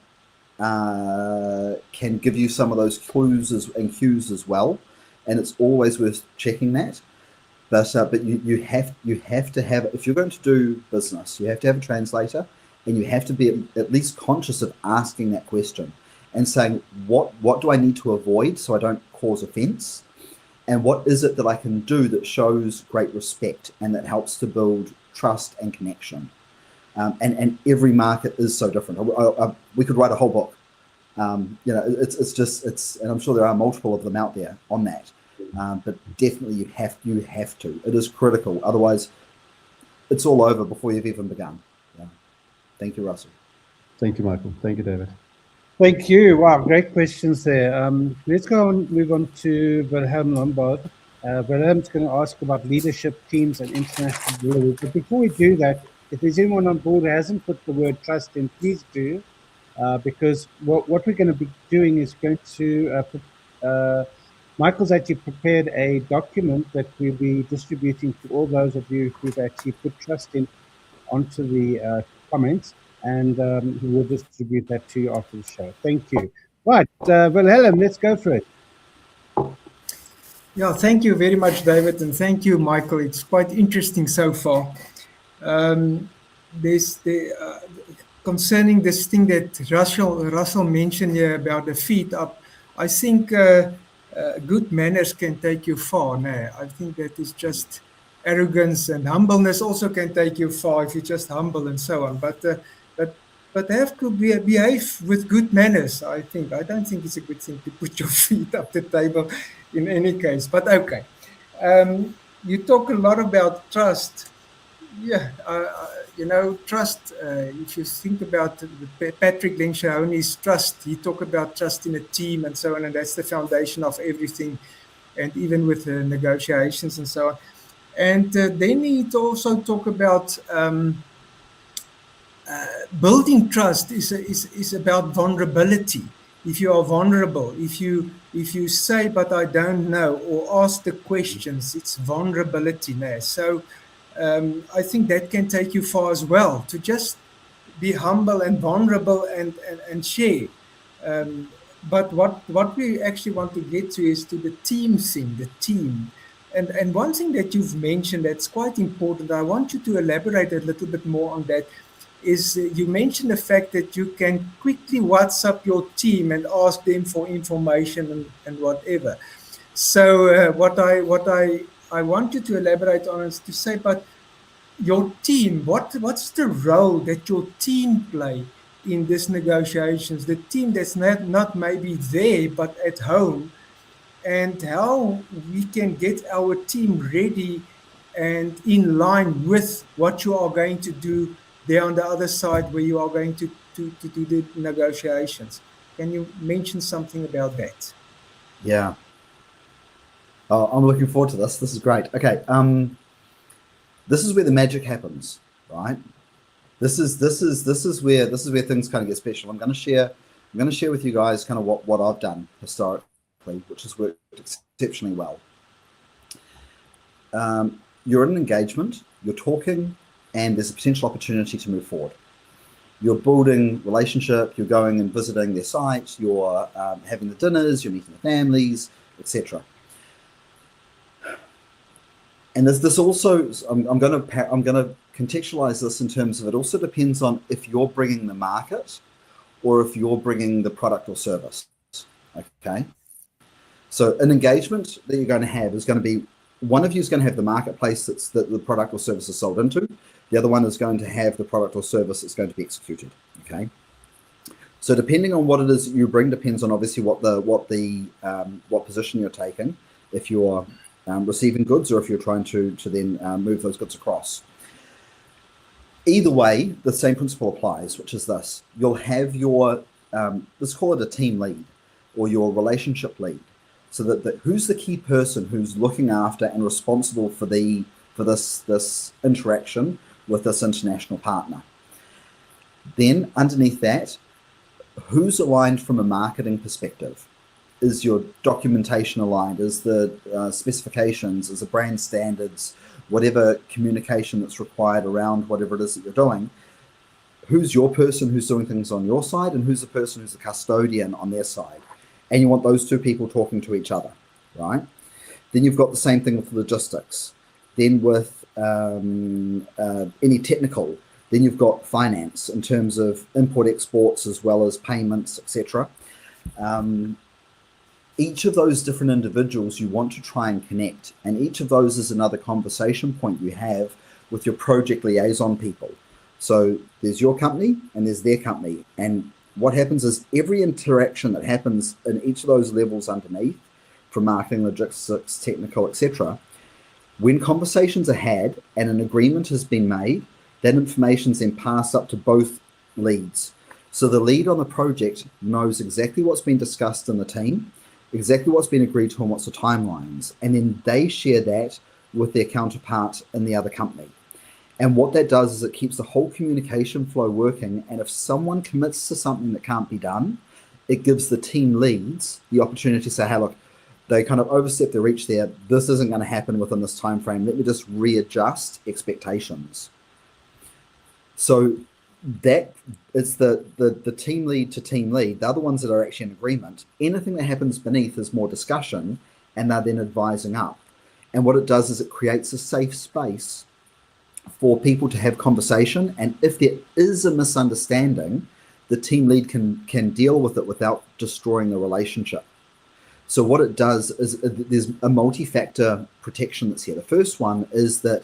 can give you some of those clues and cues as well, and it's always worth checking that. But you have to have, if you're going to do business, you have to have a translator, and you have to be at least conscious of asking that question and saying, what do I need to avoid so I don't cause offense? And what is it that I can do that shows great respect and that helps to build trust and connection? And every market is so different. We could write a whole book. It's and I'm sure there are multiple of them out there on that. But definitely you have to. It is critical. Otherwise, it's all over before you've even begun. Yeah. Thank you, Russell. Thank you, Michael. Thank you, David. Thank you. Wow, great questions there. Let's move on to Wilhelm Lombard. Wilhelm's going to ask about leadership, teams, and international delivery. But before we do that, if there's anyone on board who hasn't put the word trust in, please do, because what we're going to be doing is going to, Michael's actually prepared a document that we'll be distributing to all those of you who've actually put trust in onto the comments. and we'll distribute that to you after the show. Thank you. Right, Wilhelm, let's go for it. Yeah, thank you very much, David, and thank you, Michael. It's quite interesting so far. Concerning this thing that Russell mentioned here about the feet up, I think good manners can take you far. No, I think that is just arrogance, and humbleness also can take you far if you're just humble and so on. But have to behave with good manners. I don't think it's a good thing to put your feet up the table in any case. But okay, you talk a lot about trust. Yeah, trust. If you think about Patrick Lencioni's trust, he talked about trust in a team and so on, and that's the foundation of everything, and even with the negotiations and so on. And then he also talk about building trust is about vulnerability. If you are vulnerable, if you say, but I don't know, or ask the questions, it's vulnerability there. So I think that can take you far as well, to just be humble and vulnerable and share. But what we actually want to get to is to the team thing, the team. And one thing that you've mentioned that's quite important, I want you to elaborate a little bit more on that, is you mentioned the fact that you can quickly WhatsApp your team and ask them for information and whatever. So what I want you to elaborate on is to say, but your team, what's the role that your team play in these negotiations? The team that's not maybe there, but at home, and how we can get our team ready and in line with what you are going to do there on the other side where you are going to do the negotiations. Can you mention something about that? Yeah. Oh, I'm looking forward to this. This is great. Okay. This is where the magic happens, right? This is where things kind of get special. I'm going to share with you guys kind of what I've done historically, which has worked exceptionally well. You're in an engagement, you're talking, and there's a potential opportunity to move forward. You're building relationship, you're going and visiting their site, you're having the dinners, you're meeting the families, etc. And this also, I'm going to contextualize this in terms of, it also depends on if you're bringing the market or if you're bringing the product or service. Okay. So an engagement that you're going to have is going to be, one of you is going to have the marketplace that the product or service is sold into. The other one is going to have the product or service that's going to be executed. Okay. So depending on what it is that you bring depends on obviously what position you're taking. If you're receiving goods or if you're trying to then move those goods across. Either way, the same principle applies, which is this: you'll have your let's call it a team lead or your relationship lead. So that who's the key person who's looking after and responsible for this interaction with this international partner. Then underneath that, who's aligned from a marketing perspective? Is your documentation aligned? Is the specifications, is the brand standards, whatever communication that's required around whatever it is that you're doing? Who's your person who's doing things on your side, and who's the person who's the custodian on their side? And you want those two people talking to each other, right? Then you've got the same thing with logistics. Then with any technical, then you've got finance in terms of import exports as well as payments, etc. Each of those different individuals you want to try and connect, and each of those is another conversation point you have with your project liaison people. So there's your company and there's their company, and what happens is every interaction that happens in each of those levels underneath, from marketing, logistics, technical, etc., when conversations are had and an agreement has been made, that information is then passed up to both leads. So the lead on the project knows exactly what's been discussed in the team, exactly what's been agreed to and what's the timelines, and then they share that with their counterpart in the other company. And what that does is it keeps the whole communication flow working, and if someone commits to something that can't be done, it gives the team leads the opportunity to say, hey, look, they kind of overstep their reach there. This isn't going to happen within this time frame. Let me just readjust expectations. So that is the team lead to team lead. They're the ones that are actually in agreement. Anything that happens beneath is more discussion, and they're then advising up. And what it does is it creates a safe space for people to have conversation. And if there is a misunderstanding, the team lead can deal with it without destroying the relationship. So what it does is there's a multi-factor protection that's here. The first one is that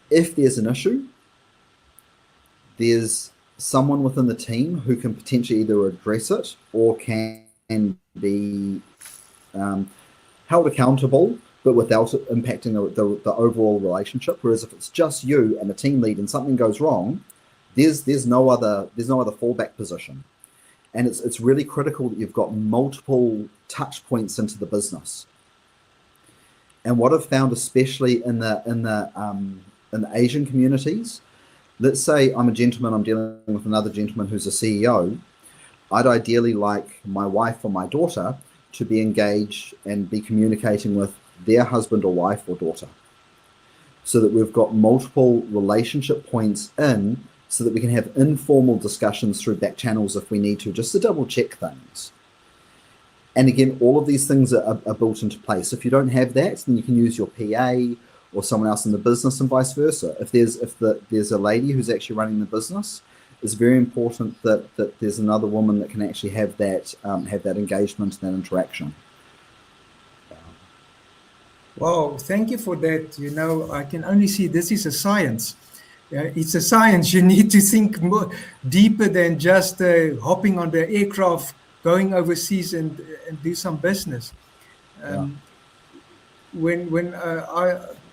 if there's an issue, there's someone within the team who can potentially either address it or can be held accountable, but without it impacting the overall relationship. Whereas if it's just you and the team lead and something goes wrong, there's no other fallback position. And it's really critical that you've got multiple touch points into the business. And what I've found, especially in the Asian communities, let's say I'm a gentleman, I'm dealing with another gentleman who's a CEO. I'd ideally like my wife or my daughter to be engaged and be communicating with their husband or wife or daughter, so that we've got multiple relationship points in, so that we can have informal discussions through back channels if we need to, just to double check things. And again, all of these things are built into place. If you don't have that, then you can use your PA or someone else in the business, and vice versa. If there's a lady who's actually running the business, it's very important that there's another woman that can actually have that engagement and that interaction. Wow, thank you for that. You know, I can only see this is a science. It's a science. You need to think more deeper than just hopping on the aircraft, going overseas and do some business.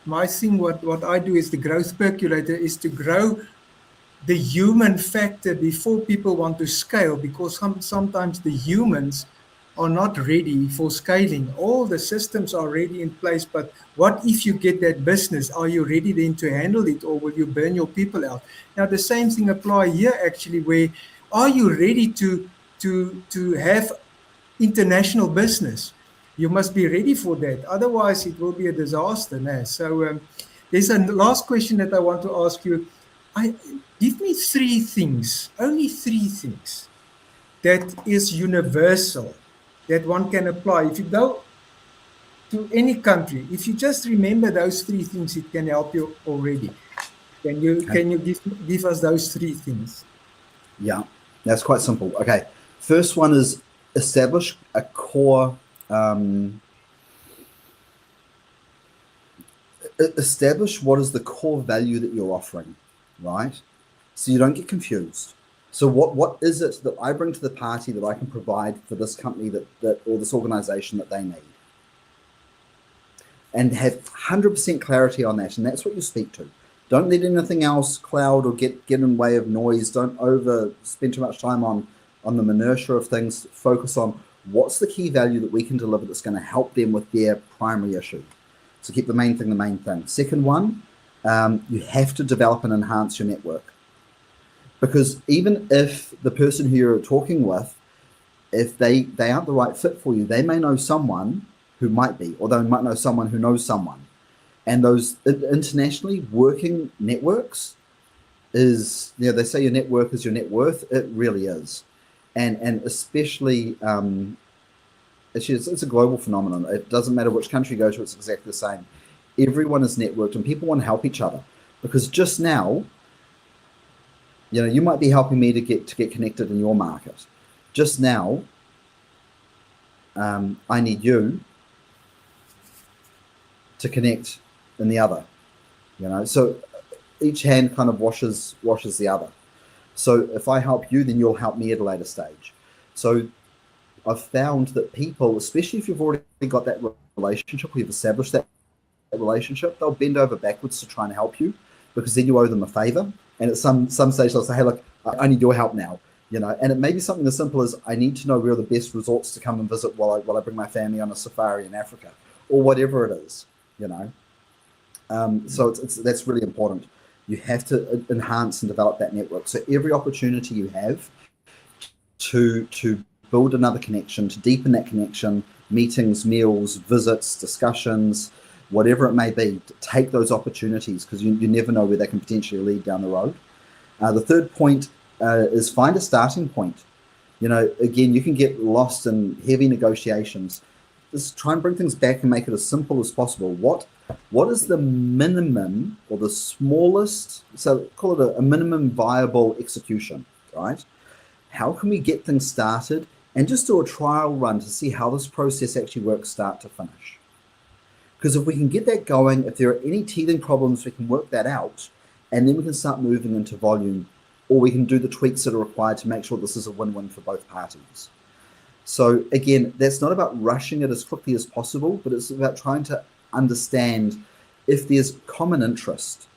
My thing, what I do is the growth percolator, is to grow the human factor before people want to scale, because sometimes the humans are not ready for scaling. All the systems are already in place, but what if you get that business? Are you ready then to handle it, or will you burn your people out? Now, the same thing apply here actually, where are you ready to have international business? You must be ready for that. Otherwise, it will be a disaster. So there's a last question that I want to ask you. Give me three things, only three things, that is universal, that one can apply. If you go to any country, if you just remember those three things, it can help you already. Can you give us those three things? Yeah, that's quite simple. Okay, first one is establish a core. Establish what is the core value that you're offering, right? So you don't get confused. So what is it that I bring to the party that I can provide for this company that or this organization that they need? And have 100% clarity on that, and that's what you speak to. Don't let anything else cloud or get in way of noise. Don't spend too much time on the minutia of things. Focus on what's the key value that we can deliver that's going to help them with their primary issue. So keep the main thing the main thing. Second one, you have to develop and enhance your network. Because even if the person who you're talking with, if they aren't the right fit for you, they may know someone who might be, or they might know someone who knows someone. And those internationally working networks is, they say your network is your net worth. It really is. And especially, it's a global phenomenon. It doesn't matter which country you go to, it's exactly the same. Everyone is networked, and people want to help each other. Because just now, you might be helping me to get connected in your market. Just now, I need you to connect in the other. So each hand kind of washes the other. So if I help you, then you'll help me at a later stage. So I've found that people, especially if you've already got that relationship, or you've established that relationship, they'll bend over backwards to try and help you, because then you owe them a favor. And at some stage they'll say, hey, look, I need your help now. And it may be something as simple as, I need to know where are the best resorts to come and visit while I bring my family on a safari in Africa, or whatever it is, So that's really important. You have to enhance and develop that network. So every opportunity you have to build another connection, to deepen that connection, meetings, meals, visits, discussions, whatever it may be, to take those opportunities, because you never know where they can potentially lead down the road. The third point is find a starting point. You know, again, you can get lost in heavy negotiations. Just try and bring things back and make it as simple as possible. What is the minimum or the smallest, so call it a minimum viable execution, right? How can we get things started and just do a trial run to see how this process actually works start to finish? Because if we can get that going, if there are any teething problems, we can work that out, and then we can start moving into volume, or we can do the tweaks that are required to make sure this is a win-win for both parties. So again, that's not about rushing it as quickly as possible, but it's about trying to understand if there's common interest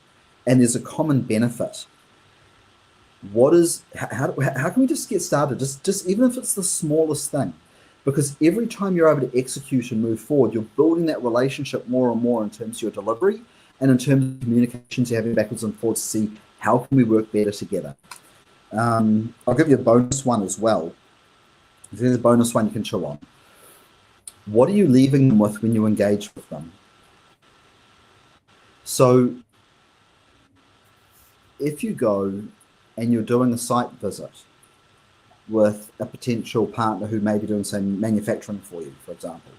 and there's a common benefit. How can we just get started? Just even if it's the smallest thing, because every time you're able to execute and move forward, you're building that relationship more and more in terms of your delivery and in terms of communications you're having backwards and forwards to see how can we work better together. I'll give you a bonus one as well. If there's a bonus one you can chew on. What are you leaving them with when you engage with them? So if you go and you're doing a site visit with a potential partner who may be doing some manufacturing for you, for example,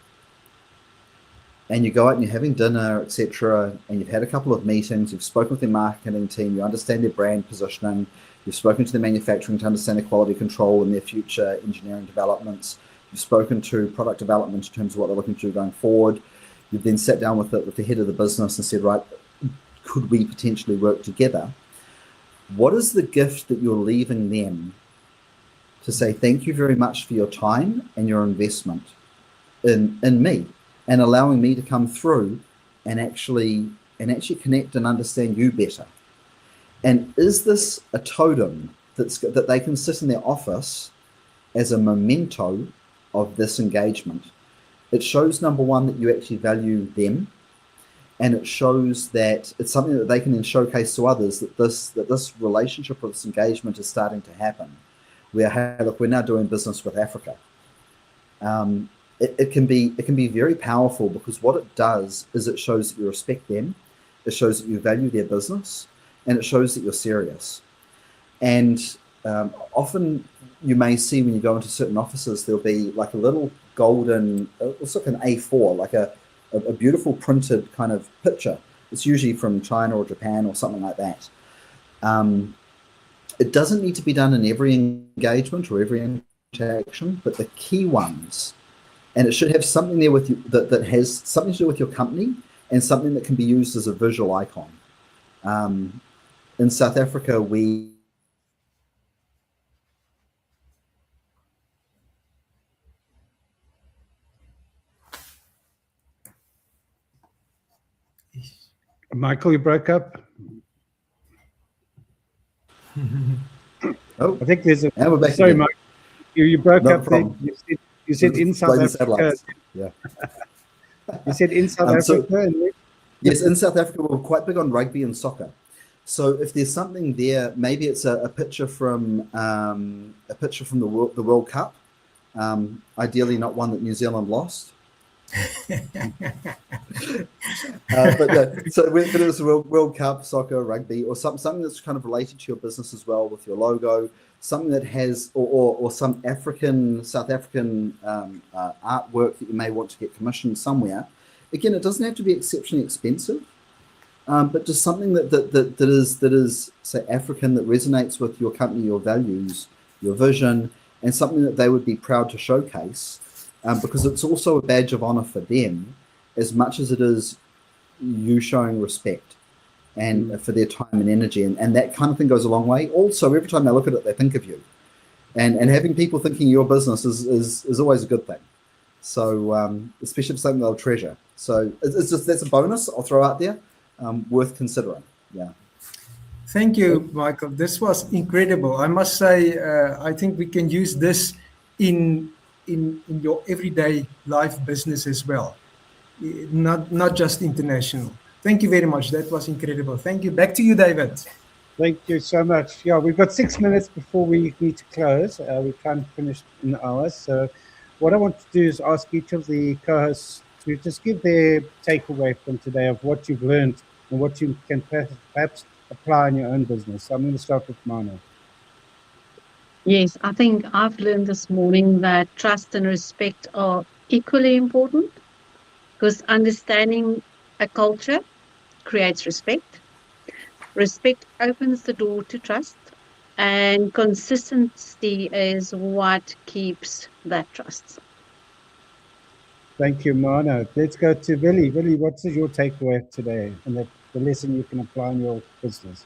and you go out and you're having dinner, etc., and you've had a couple of meetings, you've spoken with their marketing team, you understand their brand positioning, you've spoken to the manufacturing to understand their quality control and their future engineering developments, you've spoken to product development in terms of what they're looking to do going forward, you've then sat down with the head of the business and said, right, could we potentially work together? What is the gift that you're leaving them to say thank you very much for your time and your investment in me and allowing me to come through and actually connect and understand you better? And is this a totem that they can sit in their office as a memento of this engagement? It shows, number one, that you actually value them, and it shows that it's something that they can then showcase to others, that this relationship or this engagement is starting to happen. Where, hey, look, we're now doing business with Africa. It can be very powerful, because what it does is it shows that you respect them, it shows that you value their business, and it shows that you're serious. And often you may see when you go into certain offices, there'll be like a little golden, it's like an A4, like a beautiful printed kind of picture. It's usually from China or Japan or something like that. It doesn't need to be done in every engagement or every interaction, but the key ones, and it should have something there with you that has something to do with your company and something that can be used as a visual icon. In South Africa, we Michael, you broke up. Oh, I think there's a. and we're back Sorry, again. Mike. You broke No up there. problem. You said in South Blame the Africa. satellites. Yeah. You said in South Africa. And Yes, in South Africa, we're quite big on rugby and soccer. So if there's something there, maybe it's a picture from the World Cup. Ideally, not one that New Zealand lost. So whether it's World Cup, soccer, rugby, or something that's kind of related to your business as well, with your logo, something that has, or some South African artwork that you may want to get commissioned somewhere. Again, it doesn't have to be exceptionally expensive, but just something that is say African, that resonates with your company, your values, your vision, and something that they would be proud to showcase. Because it's also a badge of honor for them, as much as it is you showing respect and for their time and energy, and that kind of thing goes a long way. Also, every time they look at it, they think of you, and having people thinking your business is always a good thing. So especially for something they'll treasure. So it's just, that's a bonus I'll throw out there, worth considering. Yeah. Thank you, Michael. This was incredible. I must say, I think we can use this in your everyday life business as well, not just international. Thank you very much. That was incredible. Thank you. Back to you, David. Thank you so much. Yeah, we've got 6 minutes before we need to close. We can't finish in hours. So what I want to do is ask each of the co-hosts to just give their takeaway from today of what you've learned and what you can perhaps apply in your own business? So I'm going to start with Mano. Yes, I think I've learned this morning that trust and respect are equally important, because understanding a culture creates respect. Respect opens the door to trust, and consistency is what keeps that trust. Thank you, Mano. Let's go to Billy. Billy, what's your takeaway today and the lesson you can apply in your business?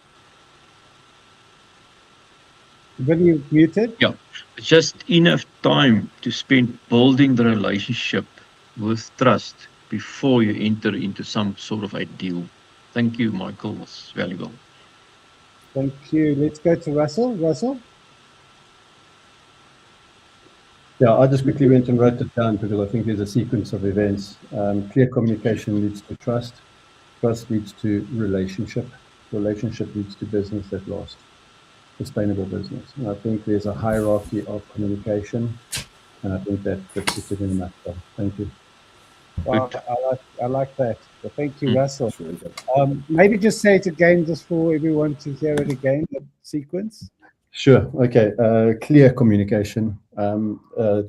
Billy, you're muted. Yeah, just enough time to spend building the relationship with trust before you enter into some sort of a deal. Thank you, Michael. It's valuable. Thank you. Let's go to Russell. Russell? Yeah, I just quickly went and wrote it down because I think there's a sequence of events. Clear communication leads to trust. Trust leads to relationship. Relationship leads to business that lasts, sustainable business. And I think there's a hierarchy of communication, and I think that puts it in a nutshell. Thank you. Wow, I like that. Well, thank you, Russell. That's really good. Maybe just say it again, just for everyone to hear it again, the sequence. Sure. Okay. Clear communication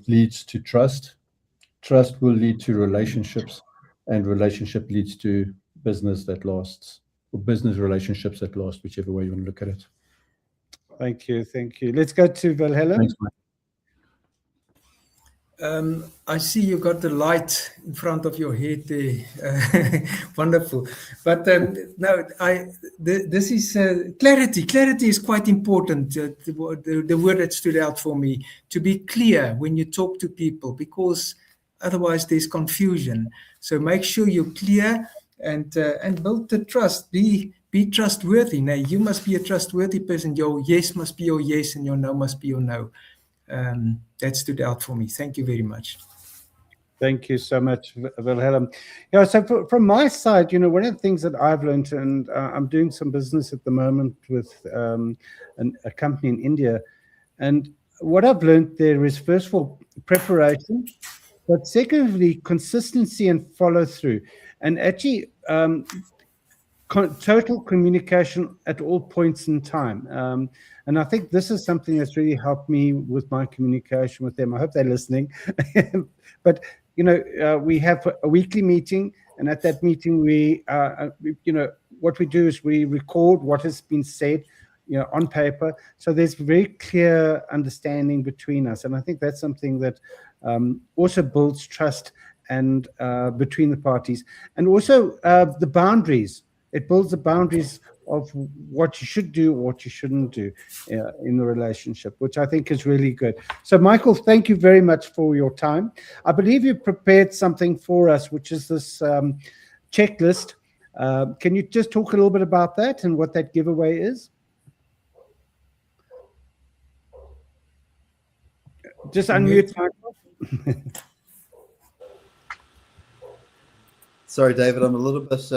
leads to trust. Trust will lead to relationships, and relationship leads to business that lasts, or business relationships that last, whichever way you want to look at it. Thank you. Thank you. Let's go to Wilhelm. Thanks, Mike. I see you got the light in front of your head there. Wonderful. But no, this is clarity. Clarity is quite important. The word that stood out for me, to be clear when you talk to people, because otherwise there's confusion. So make sure you're clear and build the trust. Be trustworthy. Now, you must be a trustworthy person. Your yes must be your yes, and your no must be your no. That stood out for me. Thank you very much. Thank you so much, Wilhelm. Yeah, so from my side, one of the things that I've learned, and I'm doing some business at the moment with a company in India, and what I've learned there is, first of all, preparation, but secondly, consistency and follow through, and actually total communication at all points in time. And I think this is something that's really helped me with my communication with them. I hope they're listening. But, we have a weekly meeting, and at that meeting, what we do is we record what has been said, on paper. So there's very clear understanding between us. And I think that's something that also builds trust and between the parties. And also the boundaries. It builds the boundaries of what you should do or what you shouldn't do in the relationship, which I think is really good. So, Michael, thank you very much for your time. I believe you prepared something for us, which is this checklist. Can you just talk a little bit about that and what that giveaway is? Just unmute, Michael. Sorry, David, I'm a little bit,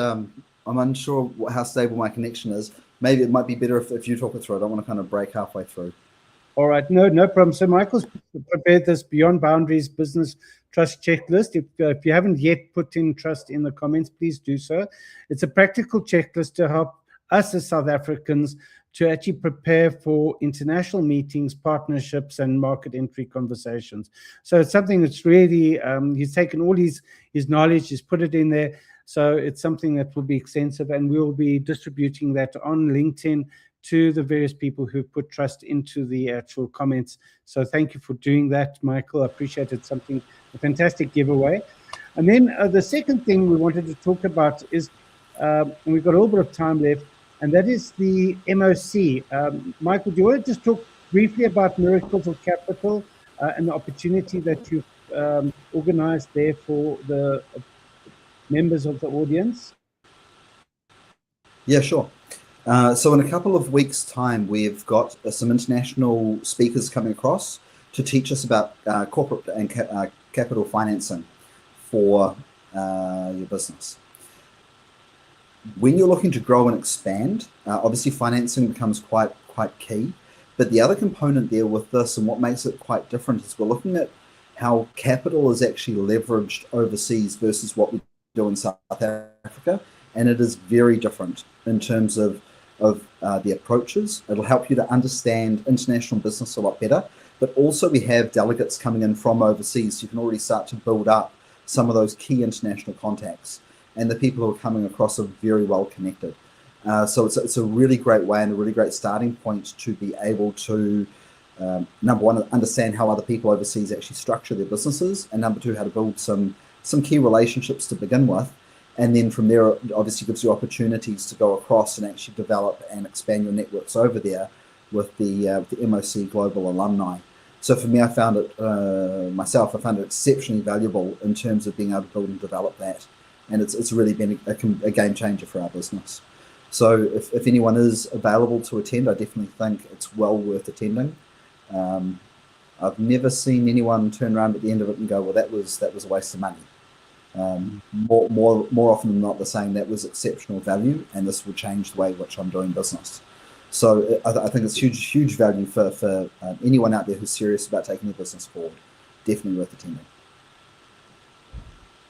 I'm unsure how stable my connection is. Maybe it might be better if you talk it through. I don't want to kind of break halfway through. All right, no problem. So Michael's prepared this Beyond Boundaries Business Trust Checklist. If you haven't yet put in trust in the comments, please do so. It's a practical checklist to help us as South Africans to actually prepare for international meetings, partnerships, and market entry conversations. So it's something that's really, he's taken all his knowledge, he's put it in there. So it's something that will be extensive, and we'll be distributing that on LinkedIn to the various people who put trust into the actual comments. So thank you for doing that, Michael. I appreciate it. A fantastic giveaway. And then the second thing we wanted to talk about is, and we've got a little bit of time left, and that is the MOC. Michael, do you want to just talk briefly about Miracles of Capital and the opportunity that you've organized there for the members of the audience? Yeah, sure. So in a couple of weeks' time, we've got some international speakers coming across to teach us about corporate and capital financing for your business. When you're looking to grow and expand, obviously financing becomes quite key. But the other component there with this, and what makes it quite different, is we're looking at how capital is actually leveraged overseas versus what we do in South Africa. And it is very different in terms of of the approaches. It'll help you to understand international business a lot better. But also we have delegates coming in from overseas. So you can already start to build up some of those key international contacts. And the people who are coming across are very well connected. So it's a really great way and a really great starting point to be able to, number one, understand how other people overseas actually structure their businesses, and number two, how to build some key relationships to begin with. And then from there, it obviously gives you opportunities to go across and actually develop and expand your networks over there with the MOC Global Alumni. So for me, I found it, myself, I found it exceptionally valuable in terms of being able to build and develop that. And it's really been a game changer for our business. So if anyone is available to attend, I definitely think it's well worth attending. I've never seen anyone turn around at the end of it and go, well, that was a waste of money. More often than not, they're saying that was exceptional value, and this will change the way in which I'm doing business. So I think it's huge value for anyone out there who's serious about taking their business forward. Definitely worth attending.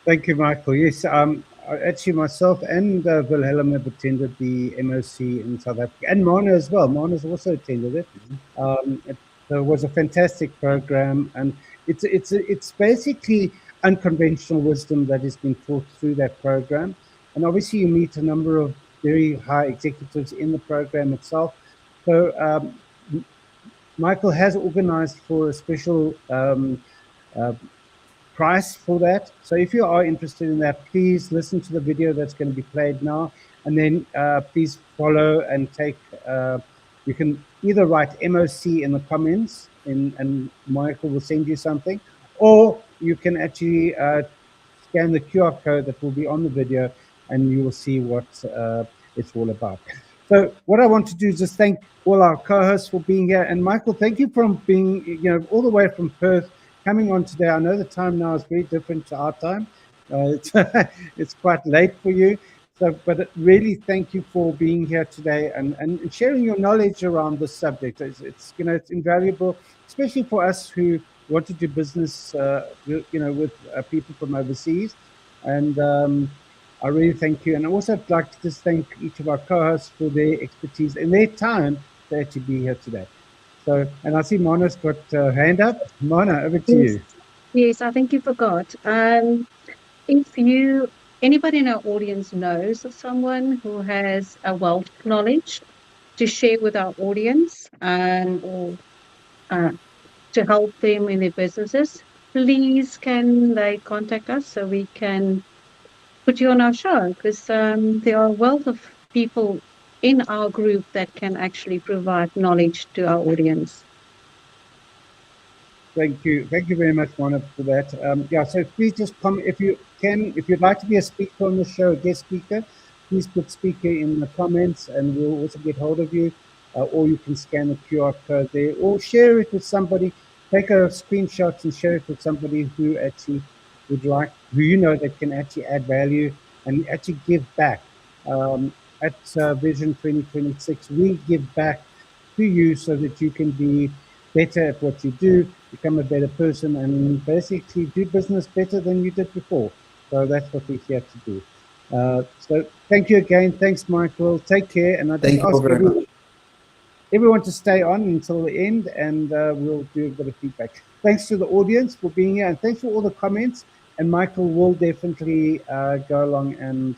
Thank you, Michael. Yes, actually myself and Wilhelm have attended the MOC in South Africa, and Mana as well. Mana's also attended it. It was a fantastic program, and it's basically unconventional wisdom that has been taught through that program. And obviously you meet a number of very high executives in the program itself. So Michael has organized for a special price for that. So if you are interested in that, please listen to the video that's going to be played now, and then please follow and take, you can either write MOC in the comments and Michael will send you something, or you can actually scan the QR code that will be on the video and you will see what it's all about. So what I want to do is just thank all our co-hosts for being here. And Michael, thank you for being, all the way from Perth, coming on today. I know the time now is very different to our time. It's quite late for you. So, but really thank you for being here today and sharing your knowledge around this subject. It's invaluable, especially for us who want to do business, with people from overseas. And I really thank you. And I also like to just thank each of our co-hosts for their expertise and their time to actually be here today. So, and I see Mana's got a hand up. Mana, over to you. Yes, I think you forgot. If anybody in our audience knows of someone who has a wealth of knowledge to share with our audience, or to help them in their businesses, please can they contact us so we can put you on our show, because there are a wealth of people in our group that can actually provide knowledge to our audience. Thank you very much, Mana, for that. So please just come if you'd like to be a speaker on the show, a guest speaker, please put speaker in the comments and we'll also get hold of you, or you can scan the QR code there, or share it with somebody. Take a screenshot and share it with somebody who actually would like, that can actually add value and actually give back. At Vision 2026, we give back to you so that you can be better at what you do, become a better person, and basically do business better than you did before. So that's what we're here to do. So thank you again. Thanks, Michael. Take care. And I just ask everyone to stay on until the end, and we'll do a bit of feedback. Thanks to the audience for being here, and thanks for all the comments. And Michael will definitely go along and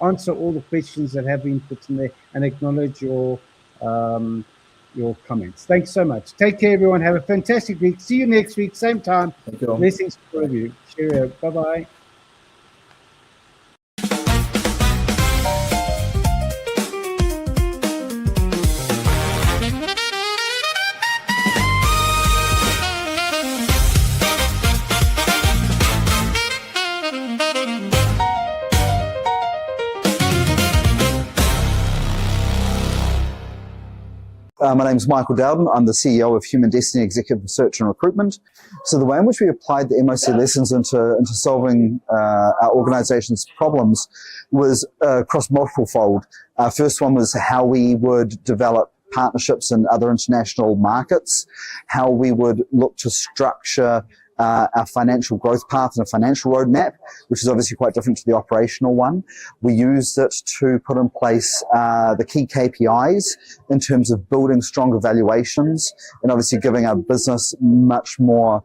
answer all the questions that have been put in there and acknowledge your comments. Thanks so much. Take care, everyone. Have a fantastic week. See you next week, same time. Blessings for all of you. Cheerio. Bye-bye. My name is Michael Dowden. I'm the CEO of Human Destiny Executive Search and Recruitment. So the way in which we applied the MOC lessons into solving our organization's problems was across multiple fold. Our first one was how we would develop partnerships in other international markets, how we would look to structure our financial growth path and a financial roadmap, which is obviously quite different to the operational one. We used it to put in place the key KPIs in terms of building stronger valuations and obviously giving our business much more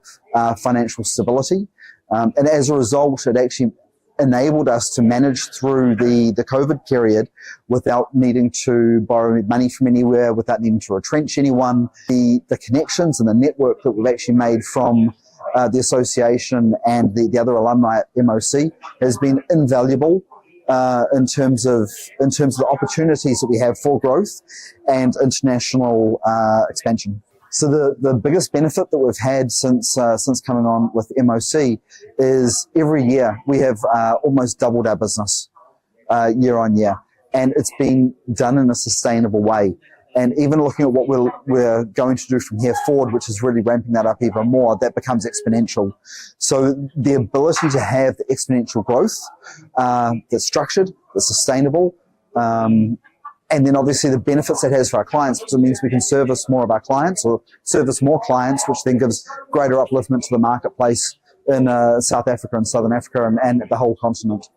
financial stability. And as a result, it actually enabled us to manage through the COVID period without needing to borrow money from anywhere, without needing to retrench anyone. The connections and the network that we've actually made from the association and the other alumni at MOC has been invaluable in terms of the opportunities that we have for growth and international expansion. So the biggest benefit that we've had since coming on with MOC is every year we have almost doubled our business year on year, and it's been done in a sustainable way. And even looking at what we're going to do from here forward, which is really ramping that up even more, that becomes exponential. So the ability to have the exponential growth that's structured, that's sustainable, and then obviously the benefits that has for our clients, because it means we can service more of our clients or service more clients, which then gives greater upliftment to the marketplace in South Africa and Southern Africa and the whole continent.